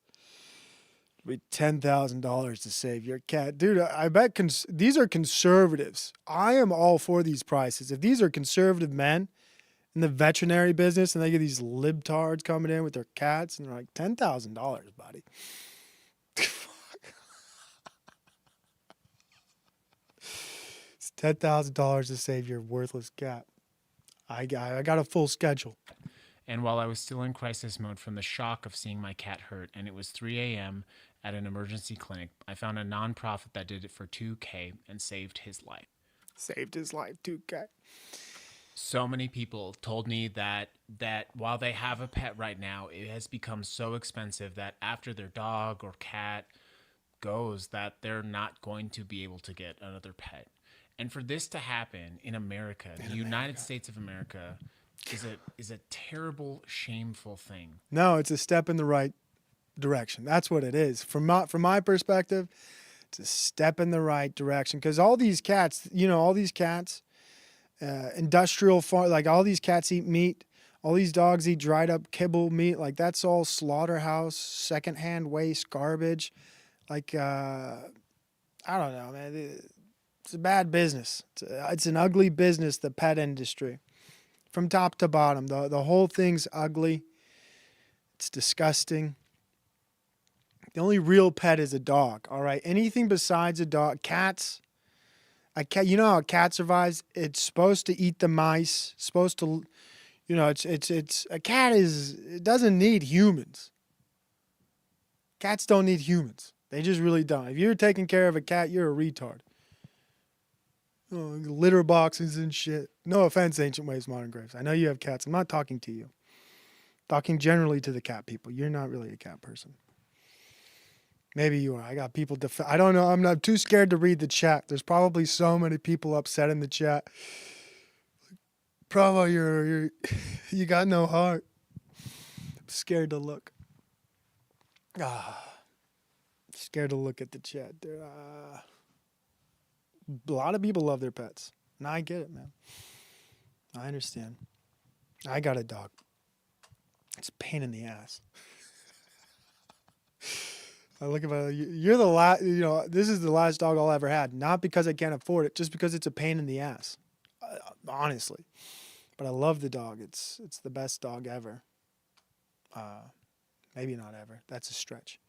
Be $10,000 to save your cat, dude. I bet these are conservatives. I am all for these prices. If these are conservative men in the veterinary business, and they get these libtards coming in with their cats, and they're like, $10,000, buddy. It's $10,000 to save your worthless cat. I got a full schedule. And while I was still in crisis mode from the shock of seeing my cat hurt, and it was 3 a.m. at an emergency clinic, I found a nonprofit that did it for $2K and saved his life. Saved his life, $2K. So many people told me that while they have a pet right now, it has become so expensive that after their dog or cat goes, that they're not going to be able to get another pet. And for this to happen in America, the United States of America, is a terrible, shameful thing. No, it's a step in the right direction. That's what it is. From my perspective, it's a step in the right direction. Because all these cats, industrial farm, like all these cats eat meat. All these dogs eat dried up kibble meat. Like, that's all slaughterhouse, secondhand waste, garbage. Like, I don't know, man. It's a bad business. It's an ugly business, the pet industry. From top to bottom, the whole thing's ugly. It's disgusting. The only real pet is a dog, all right? Anything besides a dog, cats. A cat, you know how a cat survives? It's supposed to eat the mice. Supposed to, it's a cat it doesn't need humans. Cats don't need humans. They just really don't. If you're taking care of a cat, you're a retard. Oh, litter boxes and shit. No offense, Ancient Ways, Modern Graves. I know you have cats. I'm not talking to you. Talking generally to the cat people. You're not really a cat person. Maybe you are. I got people I don't know. I'm not too scared to read the chat. There's probably so many people upset in the chat. Provo, you got no heart. I'm scared to look. Scared to look at the chat. A lot of people love their pets. And I get it, man. I understand. I got a dog. It's a pain in the ass. I look at you're the last, this is the last dog I'll ever had. Not because I can't afford it, just because it's a pain in the ass. Honestly. But I love the dog. It's the best dog ever. Maybe not ever. That's a stretch.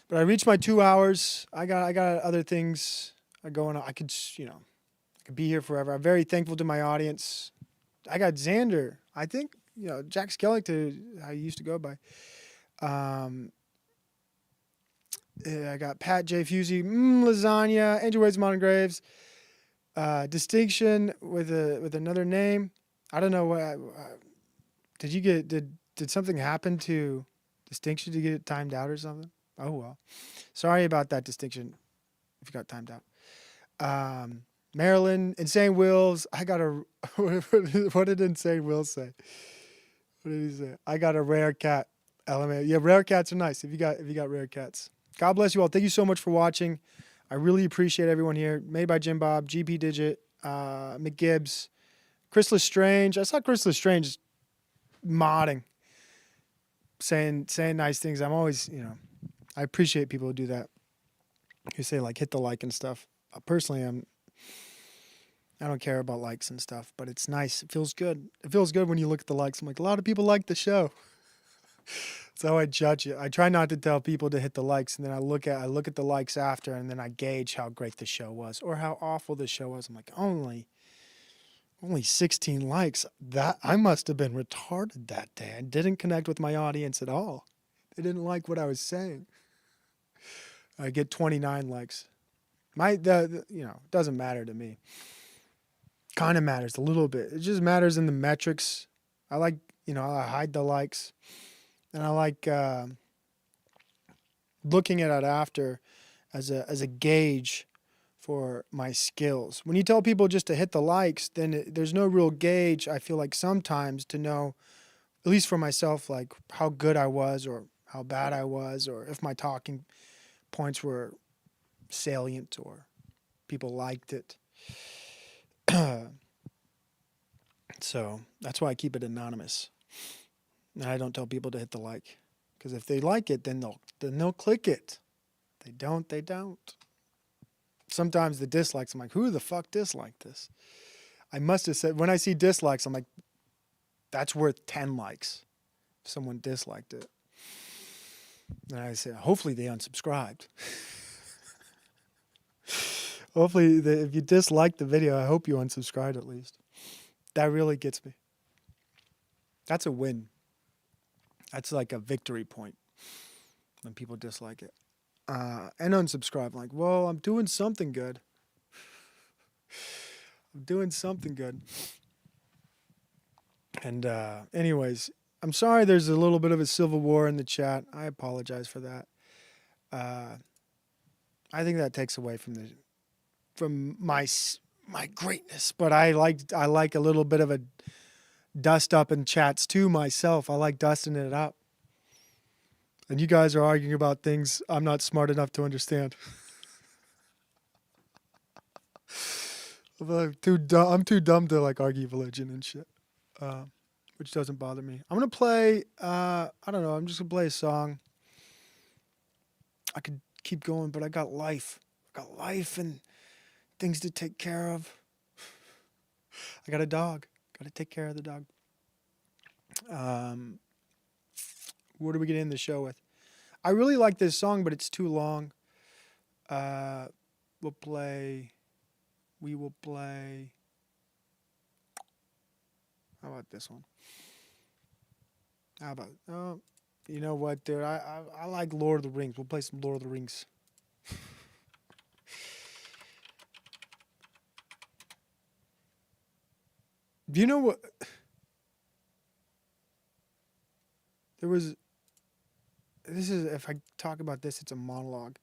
But I reached my 2 hours. I got other things going on. I could be here forever. I'm very thankful to my audience. I got Xander. I think, Jack Skellington, I used to go by. I got Pat J. Fusey, Lasagna, Andrew Wade's Modern Graves, Distinction with another name. I don't know what. Did something happen to Distinction to get it timed out or something? Oh well, sorry about that, Distinction. If you got timed out. Maryland, Insane Wills. I got a. What did Insane Wills say? What did he say? I got a rare cat. LMA. Yeah, rare cats are nice. If you got rare cats. God bless you all. Thank you so much for watching. I really appreciate everyone here. Made by Jim Bob, GP Digit, McGibbs, Chris Lestrange. I saw Chris Lestrange modding, saying nice things. I'm always, I appreciate people who do that. Who say hit the like and stuff. Personally, I don't care about likes and stuff, but it's nice. It feels good. It feels good when you look at the likes. I'm like, a lot of people like the show. It's So I judge it. I try not to tell people to hit the likes, and then I look at the likes after, and then I gauge how great the show was or how awful the show was. I'm like, only 16 likes. That I must have been retarded that day. I didn't connect with my audience at all. They didn't like what I was saying. I get 29 likes. It doesn't matter to me. Kind of matters a little bit. It just matters in the metrics. I like, I hide the likes. And I like looking at it after as a gauge for my skills. When you tell people just to hit the likes, then there's no real gauge, I feel like sometimes, to know, at least for myself, like how good I was or how bad I was, or if my talking points were salient or people liked it. So that's why I keep it anonymous. And I don't tell people to hit the like, because if they like it, then they'll click it. They don't. Sometimes the dislikes, I'm like, who the fuck disliked this? I must have said, when I see dislikes, I'm like, that's worth 10 likes. If someone disliked it. And I say, hopefully they unsubscribed. Hopefully, if you disliked the video, I hope you unsubscribed at least. That really gets me. That's a win. That's like a victory point when people dislike it. And unsubscribe. I'm like, well, I'm doing something good. And anyways, I'm sorry there's a little bit of a civil war in the chat. I apologize for that. I think that takes away from my greatness. But I like a little bit of a dust up in chats too myself. I like dusting it up. And you guys are arguing about things I'm not smart enough to understand. I'm too dumb to like argue religion and shit, which doesn't bother me. I'm gonna play. I don't know. I'm just gonna play a song. I could keep going, but I got life. And things to take care of. I got a dog. Got to take care of the dog. What do we get in the show with? I really like this song, but it's too long. We will play. How about this one? You know what, dude? I like Lord of the Rings. We'll play some Lord of the Rings. Do you know what? If I talk about this, it's a monologue.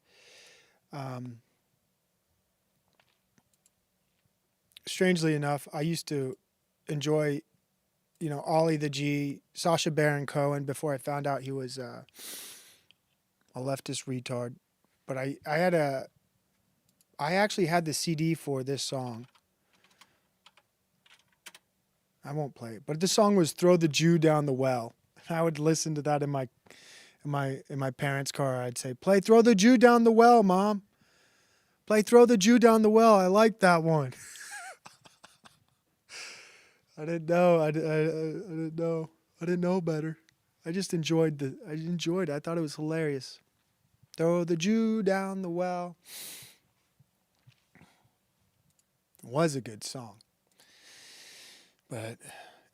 Strangely enough, I used to enjoy, Ollie the G, Sacha Baron Cohen, before I found out he was a leftist retard. But I actually had the CD for this song. I won't play it, but the song was "Throw the Jew Down the Well." I would listen to that in my parents' car. I'd say, "Play Throw the Jew Down the Well, Mom. Play Throw the Jew Down the Well. I like that one." I didn't know. I didn't know. I didn't know better. I just enjoyed it. I thought it was hilarious. Throw the Jew down the well. It was a good song.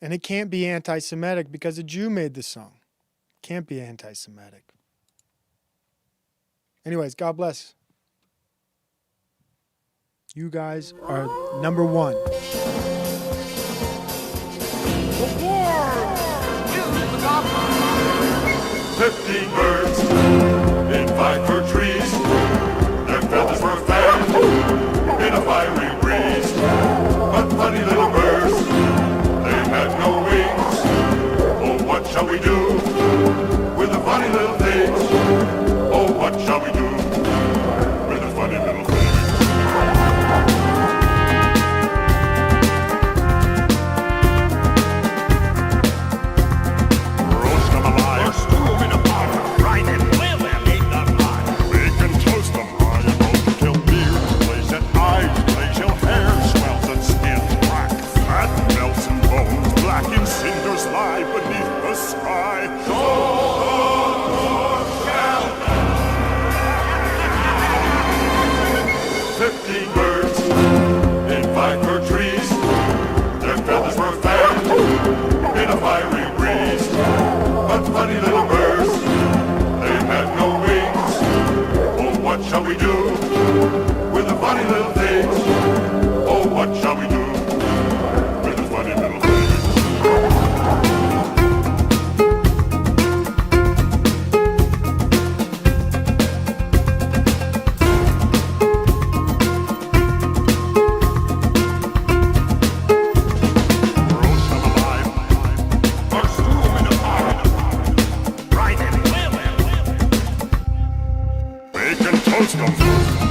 And it can't be anti-Semitic because a Jew made the song. Can't be anti-Semitic. Anyways, God bless. You guys are number one. The war is the gospel. 15 birds in 5 fir trees. Their feathers were fanned in a fiery breeze. But funny little birds, they had no wings. Oh, what shall we do with the funny little things? Oh, what shall we do with the funny little things? Roast them alive, stew them in a pot, fry them, boil them, eat them hot. We can toast them high and low till beard, glaze and eyes, glacial hair swells and skin black. Fat melts and bones, black in cinders lie beneath the sky. Which comes first?